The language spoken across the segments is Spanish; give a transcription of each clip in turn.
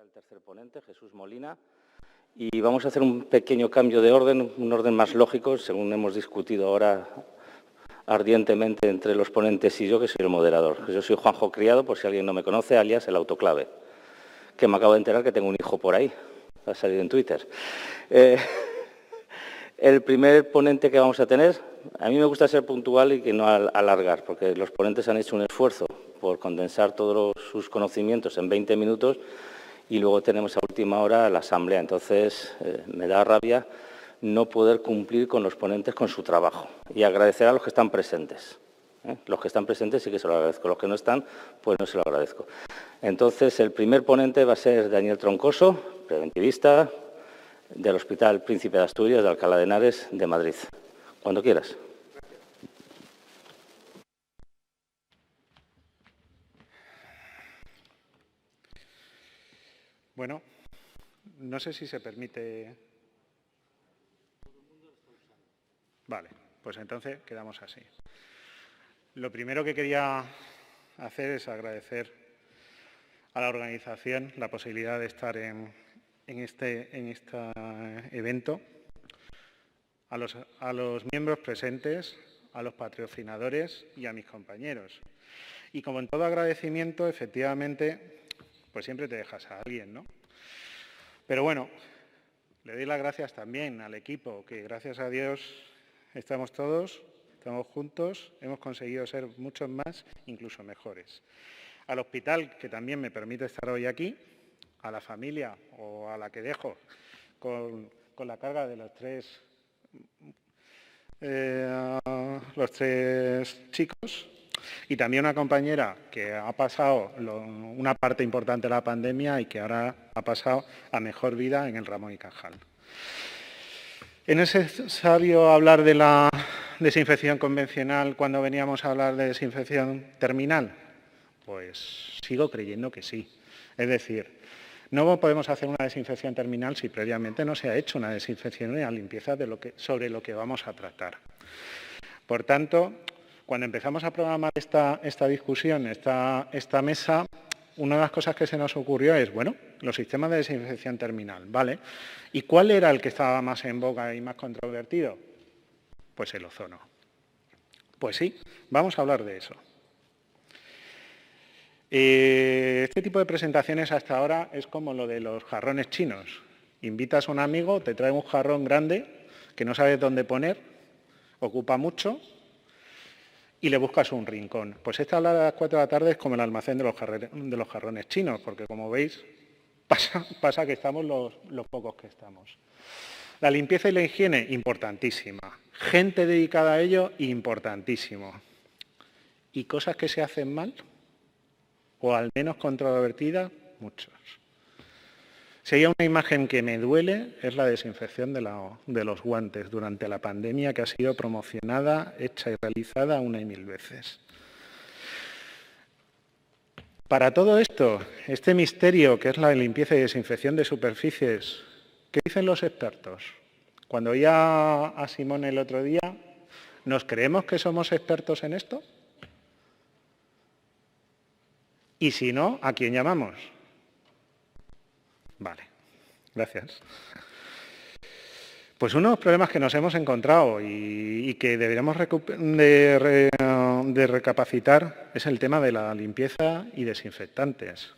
al tercer ponente, Jesús Molina, y vamos a hacer un pequeño cambio de orden, un orden más lógico, según hemos discutido ahora ardientemente entre los ponentes y yo, que soy el moderador. Yo soy Juanjo Criado, por si alguien no me conoce, alias el autoclave, que me acabo de enterar que tengo un hijo por ahí, ha salido en Twitter. El primer ponente que vamos a tener, a mí me gusta ser puntual y que no alargar, porque los ponentes han hecho un esfuerzo por condensar todos sus conocimientos en 20 minutos y luego tenemos a última hora la asamblea. Entonces, me da rabia no poder cumplir con los ponentes con su trabajo y agradecer a los que están presentes. Los que están presentes sí que se lo agradezco, los que no están, pues no se lo agradezco. Entonces, el primer ponente va a ser Daniel Troncoso, preventivista del Hospital Príncipe de Asturias de Alcalá de Henares de Madrid. Cuando quieras. Bueno, no sé si se permite. Vale, pues entonces quedamos así. Lo primero que quería hacer es agradecer a la organización la posibilidad de estar en este evento, a los miembros presentes, a los patrocinadores y a mis compañeros. Y como en todo agradecimiento, efectivamente, pues siempre te dejas a alguien, ¿no? Pero bueno, le doy las gracias también al equipo, que gracias a Dios estamos todos, estamos juntos, hemos conseguido ser muchos más, incluso mejores. Al hospital, que también me permite estar hoy aquí, a la familia o a la que dejo con la carga de los tres chicos, y también una compañera que ha pasado una parte importante de la pandemia y que ahora ha pasado a mejor vida en el Ramón y Cajal. ¿Es necesario hablar de la desinfección convencional cuando veníamos a hablar de desinfección terminal? Pues sigo creyendo que sí. Es decir, no podemos hacer una desinfección terminal si previamente no se ha hecho una desinfección y una limpieza sobre lo que vamos a tratar. Por tanto, cuando empezamos a programar esta discusión, esta mesa, una de las cosas que se nos ocurrió es, bueno, los sistemas de desinfección terminal, ¿vale? ¿Y cuál era el que estaba más en boga y más controvertido? Pues el ozono. Pues sí, vamos a hablar de eso. Este tipo de presentaciones hasta ahora es como lo de los jarrones chinos. Invitas a un amigo, te trae un jarrón grande que no sabes dónde poner, ocupa mucho, y le buscas un rincón. Pues esta hora de las 4 de la tarde es como el almacén de los jarrones chinos, porque como veis, pasa que estamos los pocos que estamos. La limpieza y la higiene, importantísima. Gente dedicada a ello, importantísimo. ¿Y cosas que se hacen mal? O al menos controvertidas, muchas. Si hay una imagen que me duele, es la desinfección de los guantes durante la pandemia, que ha sido promocionada, hecha y realizada una y mil veces. Para todo esto, este misterio que es la limpieza y desinfección de superficies, ¿qué dicen los expertos? Cuando oía a Simón el otro día, ¿nos creemos que somos expertos en esto? Y si no, ¿a quién llamamos? Vale, gracias. Pues uno de los problemas que nos hemos encontrado y que deberíamos de recapacitar es el tema de la limpieza y desinfectantes.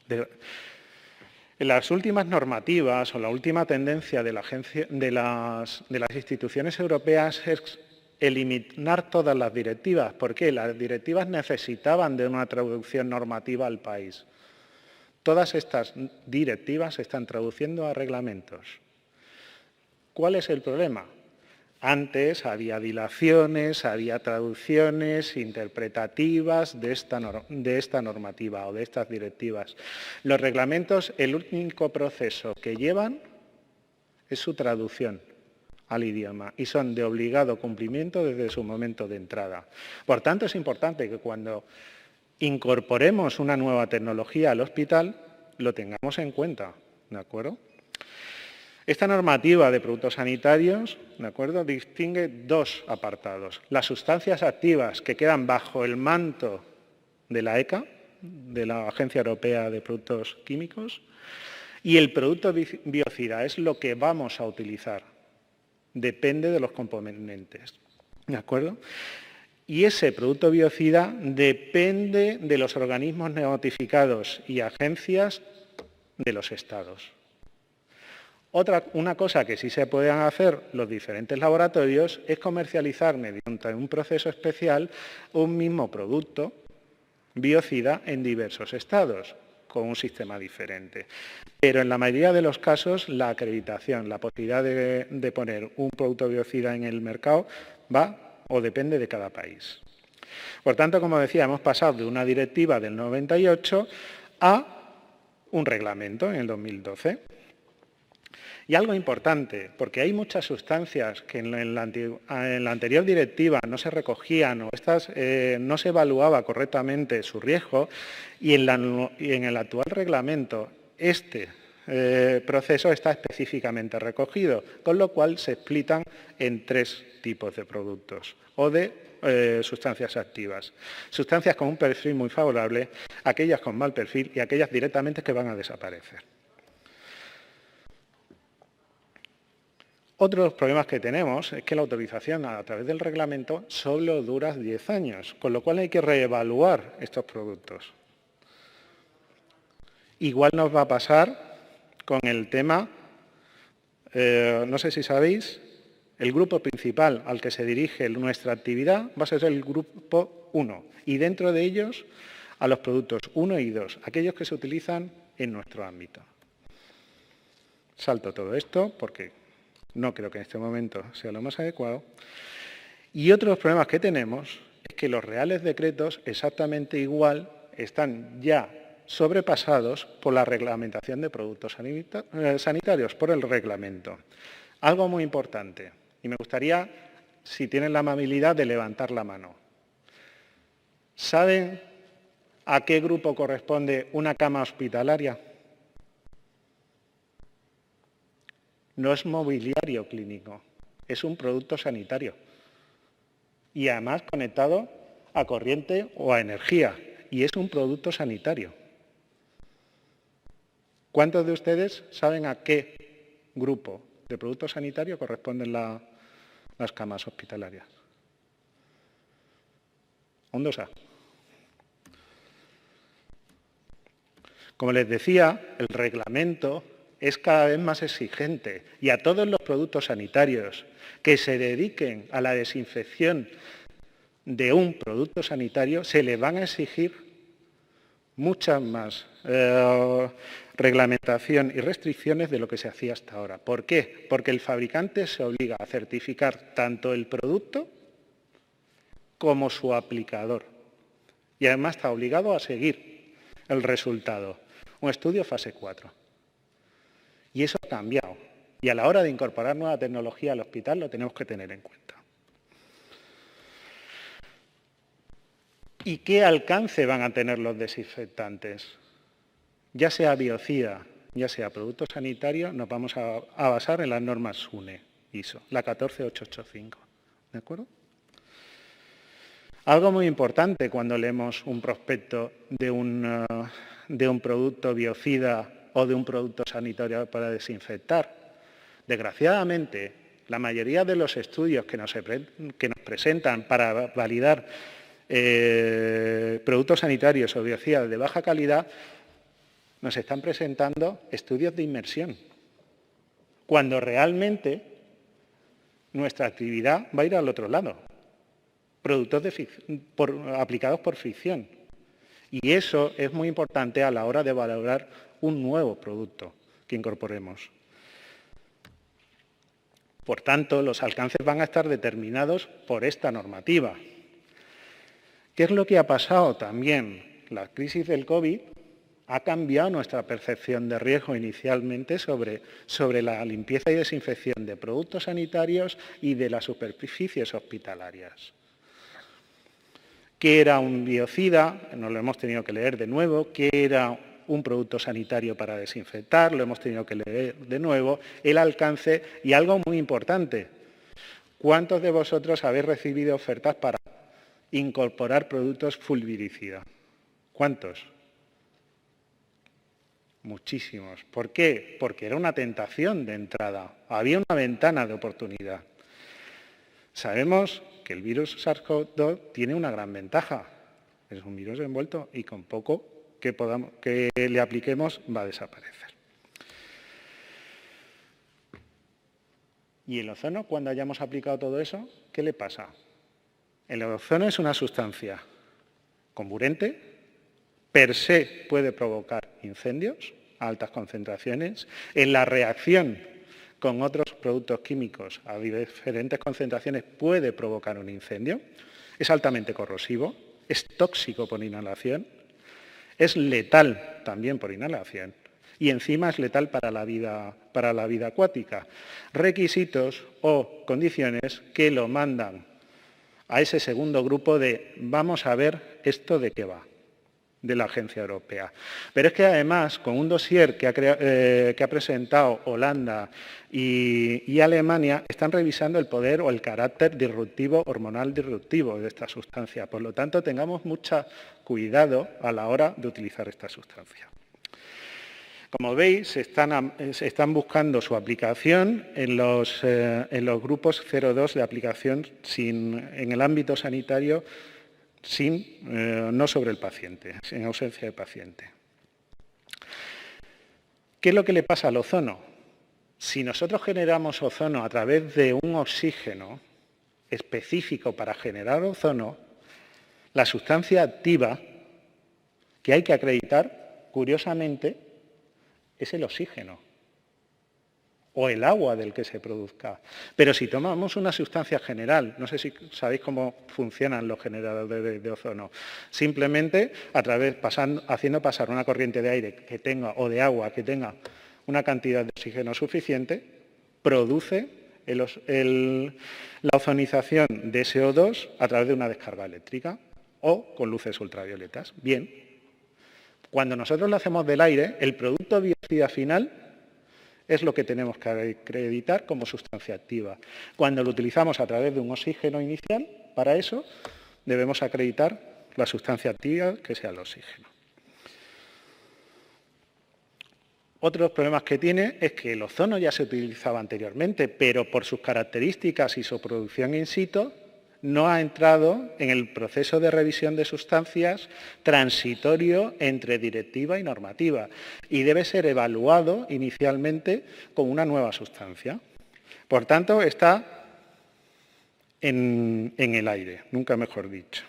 En las últimas normativas o la última tendencia de las instituciones europeas es eliminar todas las directivas. ¿Por qué? Las directivas necesitaban de una traducción normativa al país. Todas estas directivas se están traduciendo a reglamentos. ¿Cuál es el problema? Antes había dilaciones, había traducciones interpretativas de esta normativa o de estas directivas. Los reglamentos, el único proceso que llevan es su traducción al idioma y son de obligado cumplimiento desde su momento de entrada. Por tanto, es importante que cuando incorporemos una nueva tecnología al hospital, lo tengamos en cuenta, ¿de acuerdo? Esta normativa de productos sanitarios, ¿de acuerdo?, distingue dos apartados. Las sustancias activas que quedan bajo el manto de la ECA, de la Agencia Europea de Productos Químicos. Y el producto biocida es lo que vamos a utilizar. Depende de los componentes. ¿De acuerdo? Y ese producto biocida depende de los organismos notificados y agencias de los Estados. Una cosa que sí se pueden hacer los diferentes laboratorios es comercializar mediante un proceso especial un mismo producto biocida en diversos estados, con un sistema diferente. Pero en la mayoría de los casos, la acreditación, la posibilidad de poner un producto biocida en el mercado va o depende de cada país. Por tanto, como decía, hemos pasado de una directiva del 98 a un reglamento en el 2012. Y algo importante, porque hay muchas sustancias que en la anterior directiva no se recogían o no se evaluaba correctamente su riesgo, y en el actual reglamento este proceso está específicamente recogido, con lo cual se explican en 3 tipos de productos o de sustancias activas. Sustancias con un perfil muy favorable, aquellas con mal perfil y aquellas directamente que van a desaparecer. Otro de los problemas que tenemos es que la autorización a través del reglamento solo dura 10 años, con lo cual hay que reevaluar estos productos. Igual nos va a pasar con el tema, no sé si sabéis, el grupo principal al que se dirige nuestra actividad va a ser el grupo 1 y dentro de ellos a los productos 1 y 2, aquellos que se utilizan en nuestro ámbito. Salto todo esto porque no creo que en este momento sea lo más adecuado. Y otro de los problemas que tenemos es que los reales decretos exactamente igual están ya sobrepasados por la reglamentación de productos sanitarios, por el reglamento. Algo muy importante, y me gustaría, si tienen la amabilidad, de levantar la mano. ¿Saben a qué grupo corresponde una cama hospitalaria? No es mobiliario clínico, es un producto sanitario. Y además conectado a corriente o a energía. Y es un producto sanitario. ¿Cuántos de ustedes saben a qué grupo de producto sanitario corresponden las camas hospitalarias? Un 2A. Como les decía, el reglamento es cada vez más exigente y a todos los productos sanitarios que se dediquen a la desinfección de un producto sanitario se les van a exigir mucha más reglamentación y restricciones de lo que se hacía hasta ahora. ¿Por qué? Porque el fabricante se obliga a certificar tanto el producto como su aplicador. Y además está obligado a seguir el resultado. Un estudio fase 4. Y eso ha cambiado. Y a la hora de incorporar nueva tecnología al hospital lo tenemos que tener en cuenta. ¿Y qué alcance van a tener los desinfectantes? Ya sea biocida, ya sea producto sanitario, nos vamos a basar en las normas SUNE, ISO, la 14885. ¿De acuerdo? Algo muy importante cuando leemos un prospecto de un producto biocida o de un producto sanitario para desinfectar. Desgraciadamente, la mayoría de los estudios que nos presentan para validar productos sanitarios o biocidas de baja calidad nos están presentando estudios de inmersión, cuando realmente nuestra actividad va a ir al otro lado, productos aplicados por fricción. Y eso es muy importante a la hora de valorar un nuevo producto que incorporemos. Por tanto, los alcances van a estar determinados por esta normativa. ¿Qué es lo que ha pasado también? La crisis del COVID ha cambiado nuestra percepción de riesgo inicialmente sobre la limpieza y desinfección de productos sanitarios y de las superficies hospitalarias. ¿Qué era un biocida? Nos lo hemos tenido que leer de nuevo. ¿Qué era un producto sanitario para desinfectar? Lo hemos tenido que leer de nuevo. El alcance y algo muy importante. ¿Cuántos de vosotros habéis recibido ofertas para incorporar productos fulviricida? ¿Cuántos? muchísimos. ¿Por qué? Porque era una tentación de entrada, había una ventana de oportunidad. Sabemos que el virus SARS-CoV-2 tiene una gran ventaja, es un virus envuelto y con poco que le apliquemos va a desaparecer. ¿Y el ozono, cuando hayamos aplicado todo eso, qué le pasa? El ozono es una sustancia comburente, per se puede provocar incendios a altas concentraciones. En la reacción con otros productos químicos a diferentes concentraciones puede provocar un incendio. Es altamente corrosivo, es tóxico por inhalación, es letal también por inhalación y encima es letal para la vida acuática. Requisitos o condiciones que lo mandan a ese segundo grupo de vamos a ver esto de qué va, de la Agencia Europea. Pero es que además, con un dossier que ha presentado Holanda y Alemania, están revisando el poder o el carácter disruptivo, hormonal disruptivo de esta sustancia. Por lo tanto, tengamos mucho cuidado a la hora de utilizar esta sustancia. Como veis, se están buscando su aplicación en los grupos 0,2 de aplicación en el ámbito sanitario, no sobre el paciente, en ausencia de paciente. ¿Qué es lo que le pasa al ozono? Si nosotros generamos ozono a través de un oxígeno específico para generar ozono, la sustancia activa que hay que acreditar, curiosamente, es el oxígeno o el agua del que se produzca. Pero si tomamos una sustancia general, no sé si sabéis cómo funcionan los generadores de ozono, simplemente haciendo pasar una corriente de aire que tenga o de agua que tenga una cantidad de oxígeno suficiente, produce la ozonización de CO2 a través de una descarga eléctrica o con luces ultravioletas. Bien, cuando nosotros lo hacemos del aire, el producto biocida final es lo que tenemos que acreditar como sustancia activa. Cuando lo utilizamos a través de un oxígeno inicial, para eso debemos acreditar la sustancia activa que sea el oxígeno. Otros problemas que tiene es que el ozono ya se utilizaba anteriormente, pero por sus características y su producción in situ, no ha entrado en el proceso de revisión de sustancias transitorio entre directiva y normativa y debe ser evaluado inicialmente como una nueva sustancia. Por tanto, está en el aire, nunca mejor dicho.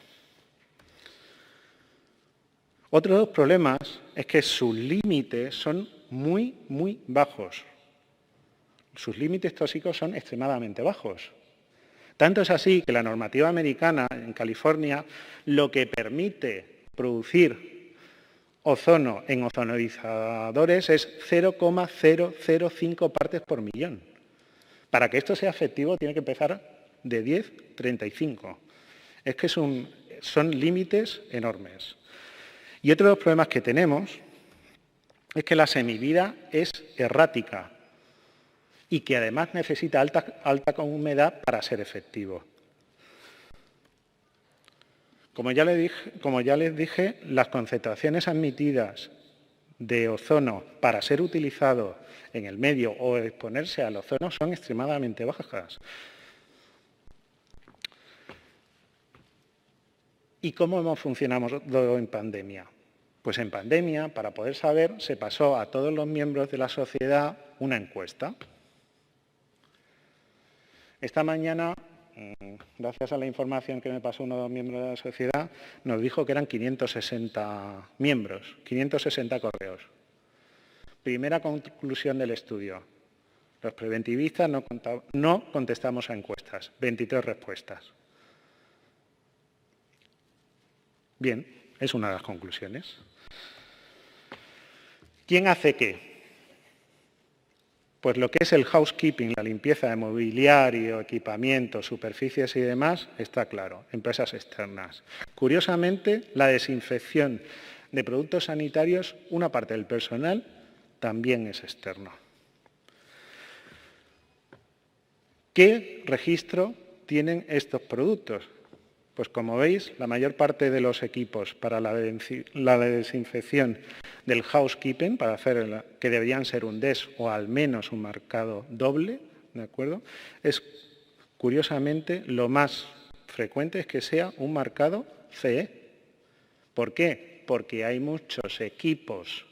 Otro de los problemas es que sus límites son muy, muy bajos. Sus límites tóxicos son extremadamente bajos. Tanto es así que la normativa americana en California lo que permite producir ozono en ozonizadores es 0,005 partes por millón. Para que esto sea efectivo tiene que empezar de 10,35. Es que son límites enormes. Y otro de los problemas que tenemos es que la semivida es errática y que además necesita alta humedad para ser efectivo. Como ya les dije, las concentraciones admitidas de ozono para ser utilizado en el medio o exponerse al ozono son extremadamente bajas. ¿Y cómo hemos funcionado en pandemia? Pues en pandemia, para poder saber, se pasó a todos los miembros de la sociedad una encuesta. Esta mañana, gracias a la información que me pasó uno de los miembros de la sociedad, nos dijo que eran 560 miembros, 560 correos. Primera conclusión del estudio. Los preventivistas no contestamos a encuestas, 23 respuestas. Bien, es una de las conclusiones. ¿Quién hace qué? Pues lo que es el housekeeping, la limpieza de mobiliario, equipamiento, superficies y demás, está claro, empresas externas. Curiosamente, la desinfección de productos sanitarios, una parte del personal también es externo. ¿Qué registro tienen estos productos? Pues como veis, la mayor parte de los equipos para la desinfección del housekeeping, para hacer que deberían ser un DES o al menos un marcado doble, ¿de acuerdo? Es, curiosamente, lo más frecuente es que sea un marcado CE. ¿Por qué? Porque hay muchos equipos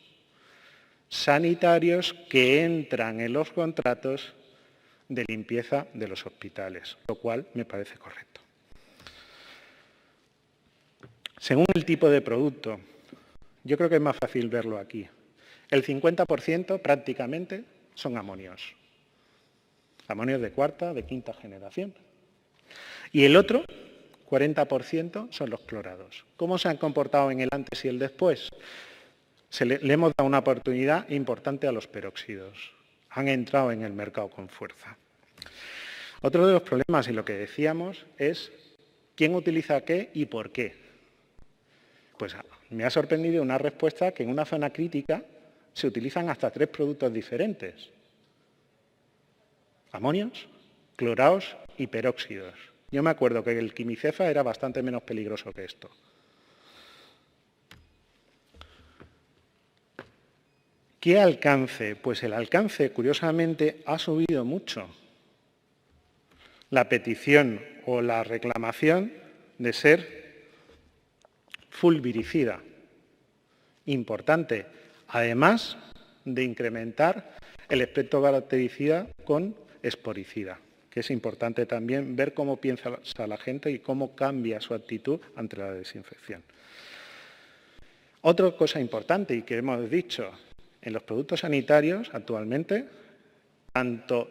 sanitarios que entran en los contratos de limpieza de los hospitales, lo cual me parece correcto. Según el tipo de producto, yo creo que es más fácil verlo aquí. El 50% prácticamente son amonios. Amonios de cuarta, de quinta generación. Y el otro 40% son los clorados. ¿Cómo se han comportado en el antes y el después? Le hemos dado una oportunidad importante a los peróxidos. Han entrado en el mercado con fuerza. Otro de los problemas, y lo que decíamos, es quién utiliza qué y por qué. Pues me ha sorprendido una respuesta que en una zona crítica se utilizan hasta 3 productos diferentes. Amonios, clorados y peróxidos. Yo me acuerdo que el quimicefa era bastante menos peligroso que esto. ¿Qué alcance? Pues el alcance, curiosamente, ha subido mucho. La petición o la reclamación de ser full viricida. Importante, además de incrementar el espectro bactericida con esporicida, que es importante también ver cómo piensa la gente y cómo cambia su actitud ante la desinfección. Otra cosa importante y que hemos dicho, en los productos sanitarios actualmente, tanto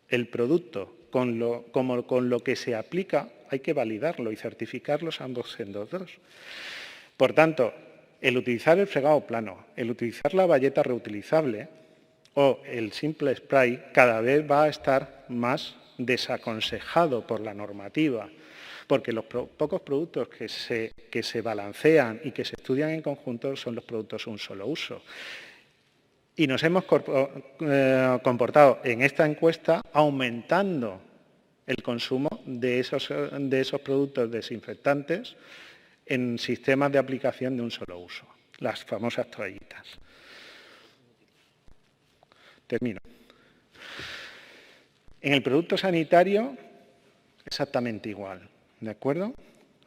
el producto como con lo que se aplica hay que validarlo y certificarlos ambos en dos. Por tanto, el utilizar el fregado plano, el utilizar la bayeta reutilizable o el simple spray cada vez va a estar más desaconsejado por la normativa, porque los pocos productos que se balancean y que se estudian en conjunto son los productos un solo uso. Y nos hemos comportado en esta encuesta aumentando el consumo de esos productos desinfectantes en sistemas de aplicación de un solo uso, las famosas toallitas. Termino. En el producto sanitario, exactamente igual, ¿de acuerdo?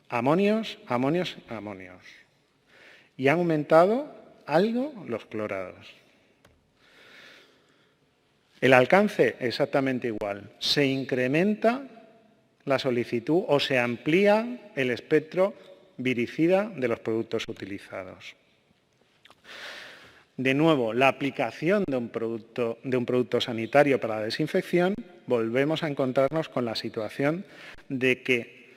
Amonios, amonios, amonios. Y han aumentado algo los clorados. El alcance, exactamente igual. Se incrementa la solicitud o se amplía el espectro viricida de los productos utilizados. De nuevo, la aplicación de un producto sanitario para la desinfección, volvemos a encontrarnos con la situación de que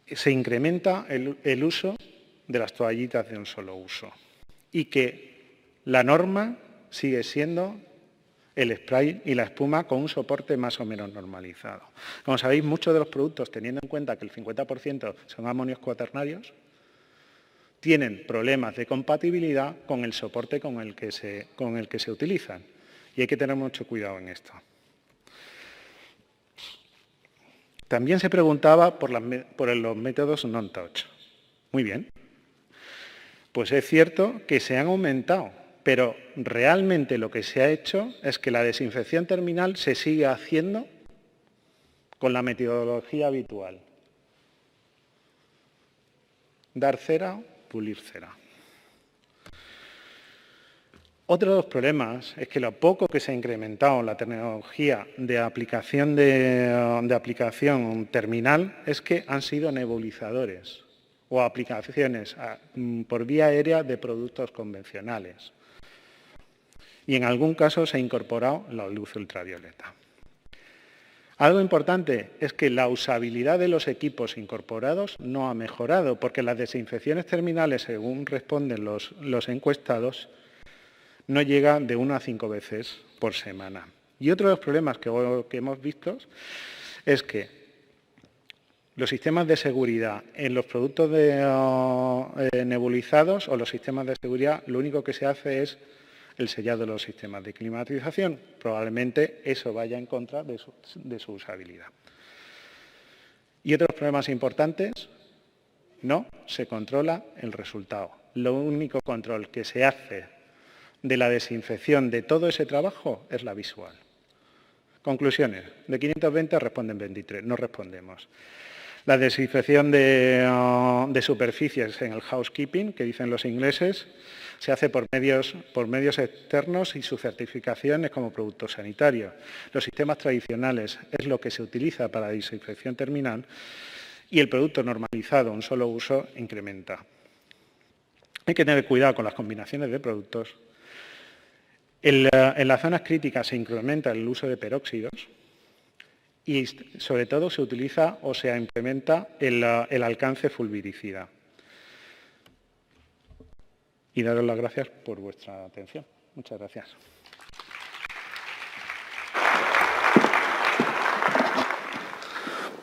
se incrementa el uso de las toallitas de un solo uso y que la norma sigue siendo el spray y la espuma con un soporte más o menos normalizado. Como sabéis, muchos de los productos, teniendo en cuenta que el 50% son amonios cuaternarios, tienen problemas de compatibilidad con el soporte con el que se utilizan. Y hay que tener mucho cuidado en esto. También se preguntaba por los métodos non-touch. Muy bien. Pues es cierto que se han aumentado, pero realmente lo que se ha hecho es que la desinfección terminal se sigue haciendo con la metodología habitual. Dar cera, pulir cera. Otro de los problemas es que lo poco que se ha incrementado la tecnología de aplicación terminal es que han sido nebulizadores o aplicaciones por vía aérea de productos convencionales. Y en algún caso se ha incorporado la luz ultravioleta. Algo importante es que la usabilidad de los equipos incorporados no ha mejorado, porque las desinfecciones terminales, según responden los encuestados, no llegan de 1 a 5 veces por semana. Y otro de los problemas que hemos visto es que los sistemas de seguridad en los productos nebulizados o los sistemas de seguridad, lo único que se hace es el sellado de los sistemas de climatización. Probablemente eso vaya en contra de su usabilidad. Y otros problemas importantes, no se controla el resultado. Lo único control que se hace de la desinfección de todo ese trabajo es la visual. Conclusiones. De 520 responden 23, no respondemos. La desinfección de superficies en el housekeeping, que dicen los ingleses, se hace por medios externos y su certificación es como producto sanitario. Los sistemas tradicionales es lo que se utiliza para la desinfección terminal y el producto normalizado, un solo uso, incrementa. Hay que tener cuidado con las combinaciones de productos. En las zonas críticas se incrementa el uso de peróxidos y, sobre todo, se utiliza o se implementa el alcance fulviricida. Y daros las gracias por vuestra atención. Muchas gracias.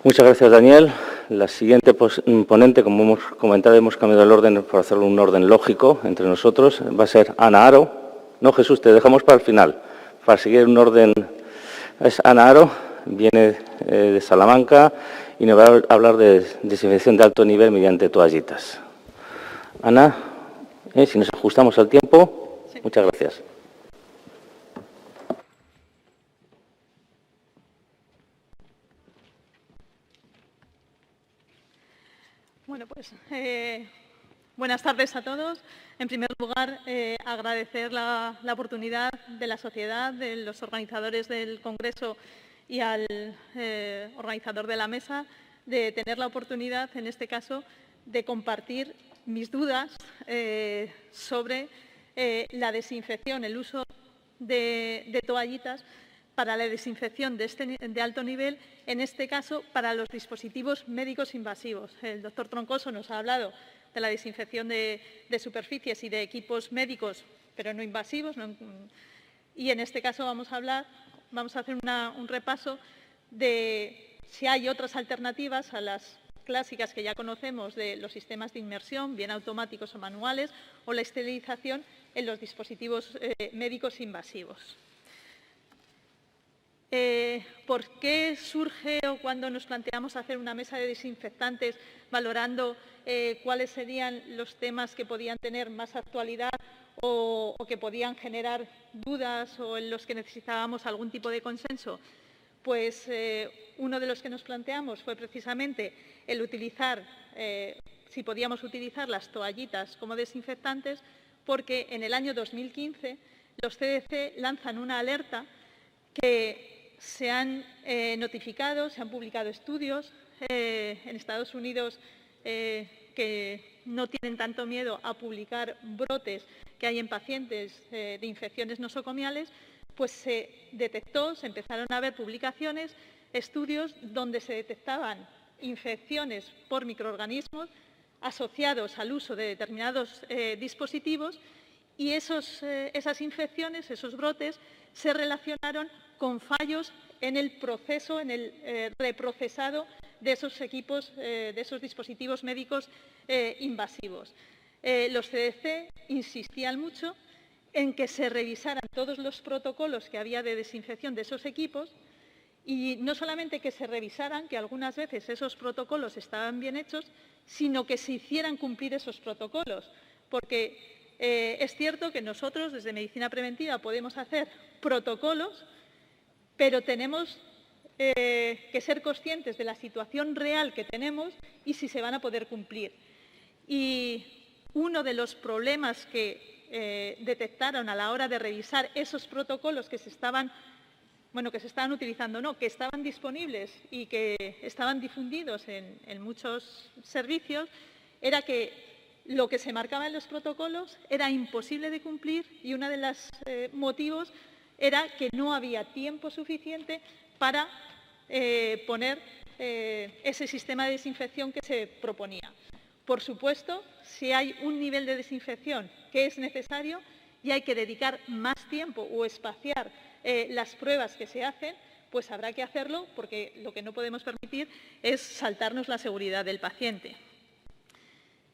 Muchas gracias, Daniel. La siguiente ponente, como hemos comentado, hemos cambiado el orden para hacerlo un orden lógico entre nosotros. Va a ser Ana Aro. No, Jesús, te dejamos para el final, para seguir un orden. Es Ana Aro, viene de Salamanca y nos va a hablar de desinfección de alto nivel mediante toallitas. Ana, si nos ajustamos al tiempo, sí. Muchas gracias. Bueno, pues buenas tardes a todos. En primer lugar, agradecer la oportunidad de la sociedad, de los organizadores del Congreso y al organizador de la mesa de tener la oportunidad, en este caso, de compartir mis dudas sobre la desinfección, el uso de toallitas para la desinfección de alto nivel, en este caso para los dispositivos médicos invasivos. El doctor Troncoso nos ha hablado de la desinfección de superficies y de equipos médicos, pero no invasivos. Y en este caso vamos a hacer un repaso de si hay otras alternativas a las clásicas que ya conocemos de los sistemas de inmersión, bien automáticos o manuales, o la esterilización en los dispositivos médicos invasivos. ¿Por qué surge o cuando nos planteamos hacer una mesa de desinfectantes valorando cuáles serían los temas que podían tener más actualidad o que podían generar dudas o en los que necesitábamos algún tipo de consenso? Pues uno de los que nos planteamos fue precisamente el utilizar, si podíamos utilizar las toallitas como desinfectantes, porque en el año 2015 los CDC lanzan una alerta que se han notificado, se han publicado estudios en Estados Unidos que no tienen tanto miedo a publicar brotes que hay en pacientes de infecciones nosocomiales, pues se detectó, se empezaron a ver publicaciones, estudios donde se detectaban infecciones por microorganismos asociados al uso de determinados dispositivos y esas infecciones, esos brotes, se relacionaron con fallos en el proceso, en el reprocesado de esos equipos, de esos dispositivos médicos invasivos. Los CDC insistían mucho en que se revisaran todos los protocolos que había de desinfección de esos equipos y no solamente que se revisaran, que algunas veces esos protocolos estaban bien hechos, sino que se hicieran cumplir esos protocolos, porque es cierto que nosotros desde Medicina Preventiva podemos hacer protocolos, pero tenemos que ser conscientes de la situación real que tenemos y si se van a poder cumplir. Y uno de los problemas que detectaron a la hora de revisar esos protocolos que se estaban utilizando, no, que estaban disponibles y que estaban difundidos en muchos servicios, era que lo que se marcaba en los protocolos era imposible de cumplir y uno de los motivos era que no había tiempo suficiente para poner ese sistema de desinfección que se proponía. Por supuesto, si hay un nivel de desinfección que es necesario y hay que dedicar más tiempo o espaciar las pruebas que se hacen, pues habrá que hacerlo porque lo que no podemos permitir es saltarnos la seguridad del paciente.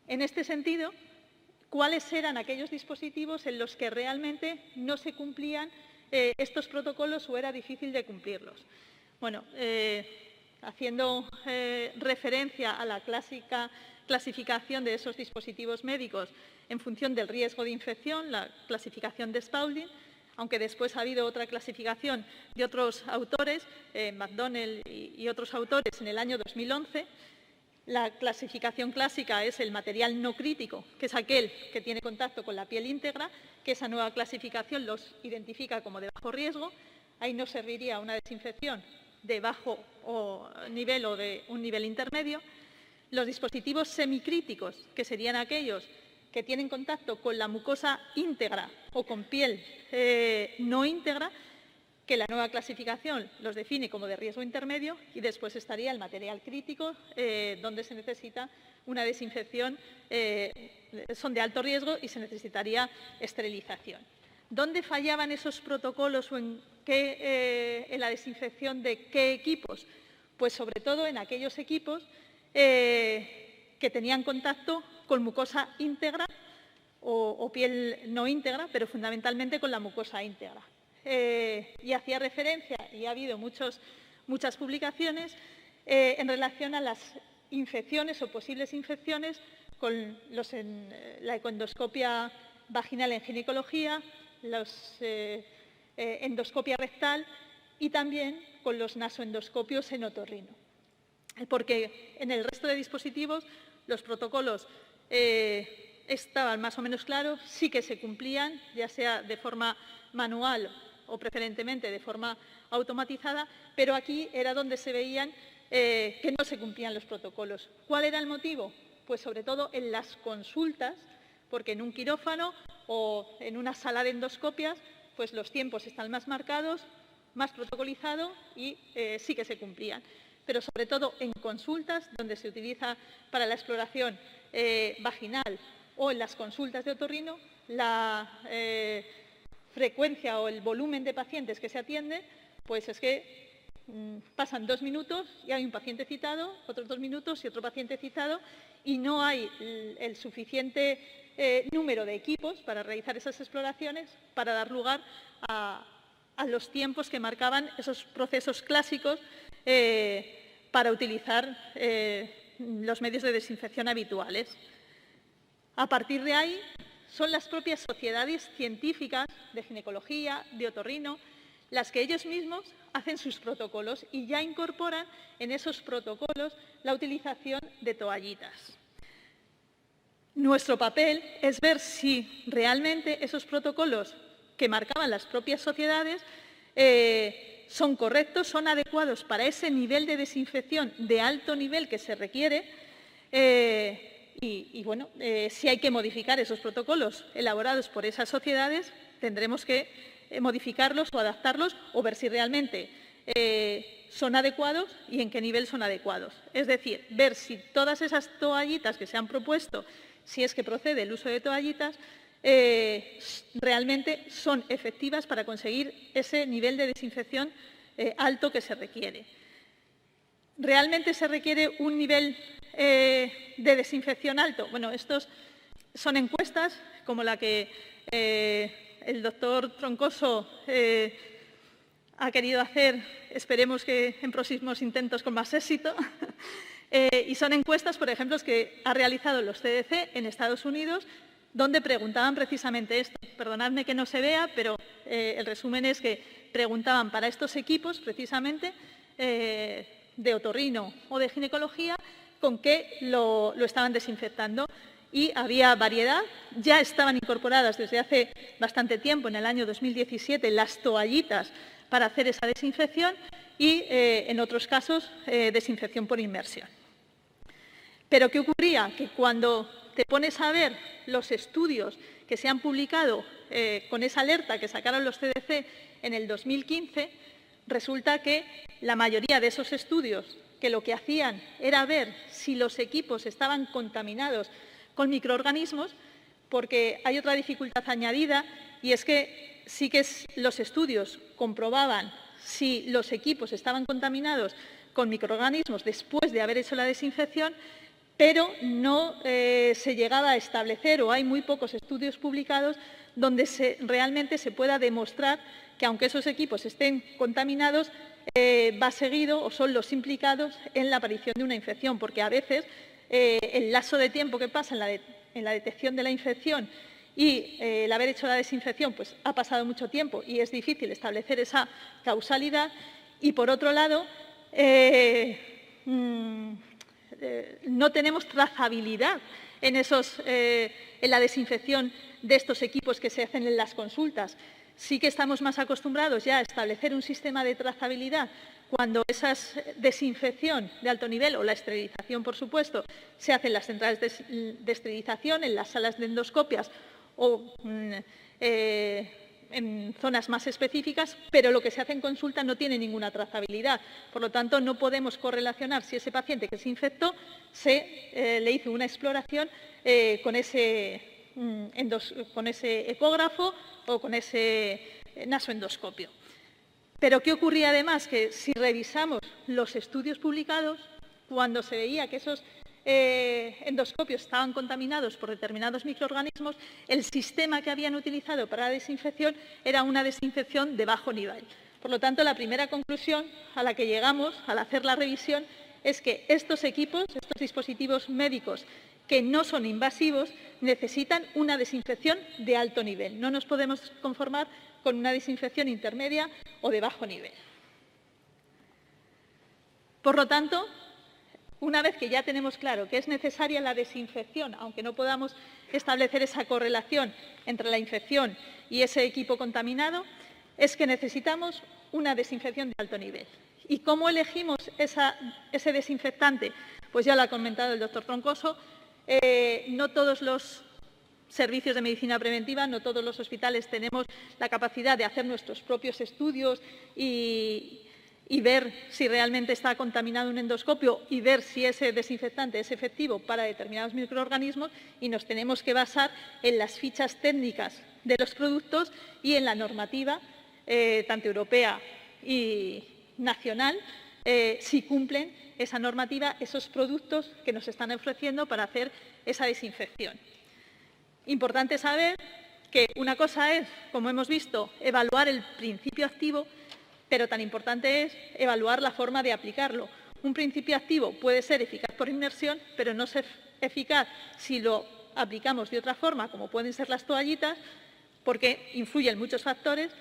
En este sentido, ¿cuáles eran aquellos dispositivos en los que realmente no se cumplían estos protocolos o era difícil de cumplirlos? Bueno, haciendo referencia a la clásica clasificación de esos dispositivos médicos en función del riesgo de infección, la clasificación de Spaulding, aunque después ha habido otra clasificación de otros autores, McDonnell y otros autores en el año 2011. La clasificación clásica es el material no crítico, que es aquel que tiene contacto con la piel íntegra, que esa nueva clasificación los identifica como de bajo riesgo. Ahí no serviría una desinfección de bajo nivel o de un nivel intermedio. Los dispositivos semicríticos, que serían aquellos que tienen contacto con la mucosa íntegra o con piel no íntegra, que la nueva clasificación los define como de riesgo intermedio, y después estaría el material crítico, donde se necesita una desinfección, son de alto riesgo y se necesitaría esterilización. ¿Dónde fallaban esos protocolos o en la desinfección de qué equipos? Pues sobre todo en aquellos equipos que tenían contacto con mucosa íntegra o piel no íntegra, pero fundamentalmente con la mucosa íntegra. Y hacía referencia, y ha habido muchas publicaciones en relación a las infecciones o posibles infecciones con la ecoendoscopia vaginal en ginecología, la endoscopia rectal y también con los nasoendoscopios en otorrino. Porque en el resto de dispositivos los protocolos estaban más o menos claros, sí que se cumplían, ya sea de forma manual o preferentemente de forma automatizada, pero aquí era donde se veían que no se cumplían los protocolos. ¿Cuál era el motivo? Pues sobre todo en las consultas, porque en un quirófano o en una sala de endoscopias, pues los tiempos están más marcados, más protocolizado y sí que se cumplían. Pero sobre todo en consultas donde se utiliza para la exploración vaginal o en las consultas de otorrino, la frecuencia o el volumen de pacientes que se atiende, pues es que pasan 2 minutos y hay un paciente citado, otros 2 minutos y otro paciente citado, y no hay el suficiente número de equipos para realizar esas exploraciones para dar lugar a los tiempos que marcaban esos procesos clásicos para utilizar los medios de desinfección habituales. A partir de ahí, son las propias sociedades científicas de ginecología, de otorrino, las que ellos mismos hacen sus protocolos y ya incorporan en esos protocolos la utilización de toallitas. Nuestro papel es ver si realmente esos protocolos que marcaban las propias sociedades son correctos, son adecuados para ese nivel de desinfección de alto nivel que se requiere y bueno, si hay que modificar esos protocolos elaborados por esas sociedades, tendremos que modificarlos o adaptarlos o ver si realmente son adecuados y en qué nivel son adecuados. Es decir, ver si todas esas toallitas que se han propuesto, si es que procede el uso de toallitas, realmente son efectivas para conseguir ese nivel de desinfección alto que se requiere. ¿Realmente se requiere un nivel de desinfección alto? Bueno, estos son encuestas como la que el doctor Troncoso ha querido hacer, esperemos que en próximos intentos con más éxito, y son encuestas, por ejemplo, que ha realizado los CDC en Estados Unidos, donde preguntaban precisamente esto. Perdonadme que no se vea, pero el resumen es que preguntaban para estos equipos, precisamente, de otorrino o de ginecología, con qué lo estaban desinfectando. Y había variedad, ya estaban incorporadas desde hace bastante tiempo, en el año 2017, las toallitas para hacer esa desinfección y, en otros casos, desinfección por inmersión. Pero ¿qué ocurría? Que cuando te pones a ver los estudios que se han publicado con esa alerta que sacaron los CDC en el 2015, resulta que la mayoría de esos estudios que lo que hacían era ver si los equipos estaban contaminados con microorganismos, porque hay otra dificultad añadida y es que sí que los estudios comprobaban si los equipos estaban contaminados con microorganismos después de haber hecho la desinfección, pero no se llegaba a establecer, o hay muy pocos estudios publicados, donde realmente se pueda demostrar que aunque esos equipos estén contaminados, va seguido o son los implicados en la aparición de una infección, porque a veces el lapso de tiempo que pasa en la detección de la infección y el haber hecho la desinfección, pues ha pasado mucho tiempo y es difícil establecer esa causalidad. Y, por otro lado, no tenemos trazabilidad en la desinfección de estos equipos que se hacen en las consultas. Sí que estamos más acostumbrados ya a establecer un sistema de trazabilidad cuando esa desinfección de alto nivel o la esterilización, por supuesto, se hace en las centrales de esterilización, en las salas de endoscopias o en zonas más específicas, pero lo que se hace en consulta no tiene ninguna trazabilidad. Por lo tanto, no podemos correlacionar si ese paciente que se infectó le hizo una exploración con ese ecógrafo o con ese nasoendoscopio. Pero ¿qué ocurría además? Que si revisamos los estudios publicados, cuando se veía que esos endoscopios estaban contaminados por determinados microorganismos, el sistema que habían utilizado para la desinfección era una desinfección de bajo nivel. Por lo tanto, la primera conclusión a la que llegamos al hacer la revisión es que estos equipos, estos dispositivos médicos que no son invasivos, necesitan una desinfección de alto nivel. No nos podemos conformar con una desinfección intermedia o de bajo nivel. Por lo tanto, una vez que ya tenemos claro que es necesaria la desinfección, aunque no podamos establecer esa correlación entre la infección y ese equipo contaminado, es que necesitamos una desinfección de alto nivel. ¿Y cómo elegimos ese desinfectante? Pues ya lo ha comentado el doctor Troncoso. No todos los servicios de medicina preventiva, no todos los hospitales tenemos la capacidad de hacer nuestros propios estudios y ver si realmente está contaminado un endoscopio y ver si ese desinfectante es efectivo para determinados microorganismos, y nos tenemos que basar en las fichas técnicas de los productos y en la normativa, tanto europea y nacional, si cumplen esa normativa esos productos que nos están ofreciendo para hacer esa desinfección. Importante saber que una cosa es, como hemos visto, evaluar el principio activo, pero tan importante es evaluar la forma de aplicarlo. Un principio activo puede ser eficaz por inmersión, pero no ser eficaz si lo aplicamos de otra forma, como pueden ser las toallitas, porque influyen muchos factores.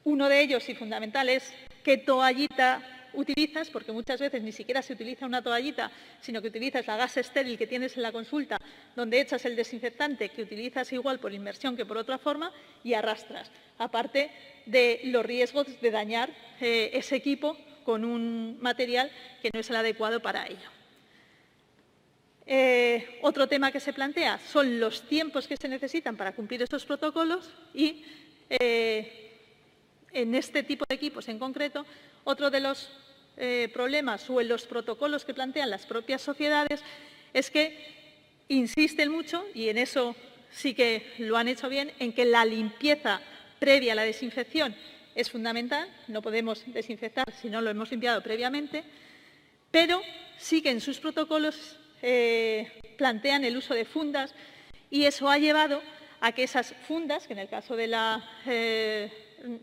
Uno de ellos, y fundamental, es qué toallita utilizas, porque muchas veces ni siquiera se utiliza una toallita, sino que utilizas la gasa estéril que tienes en la consulta, donde echas el desinfectante que utilizas igual por inmersión que por otra forma y arrastras, aparte de los riesgos de dañar ese equipo con un material que no es el adecuado para ello. Otro tema que se plantea son los tiempos que se necesitan para cumplir esos protocolos y en este tipo de equipos en concreto, otro de los problemas o en los protocolos que plantean las propias sociedades es que insisten mucho, y en eso sí que lo han hecho bien, en que la limpieza previa a la desinfección es fundamental. No podemos desinfectar si no lo hemos limpiado previamente, pero sí que en sus protocolos plantean el uso de fundas, y eso ha llevado a que esas fundas, que en el caso de la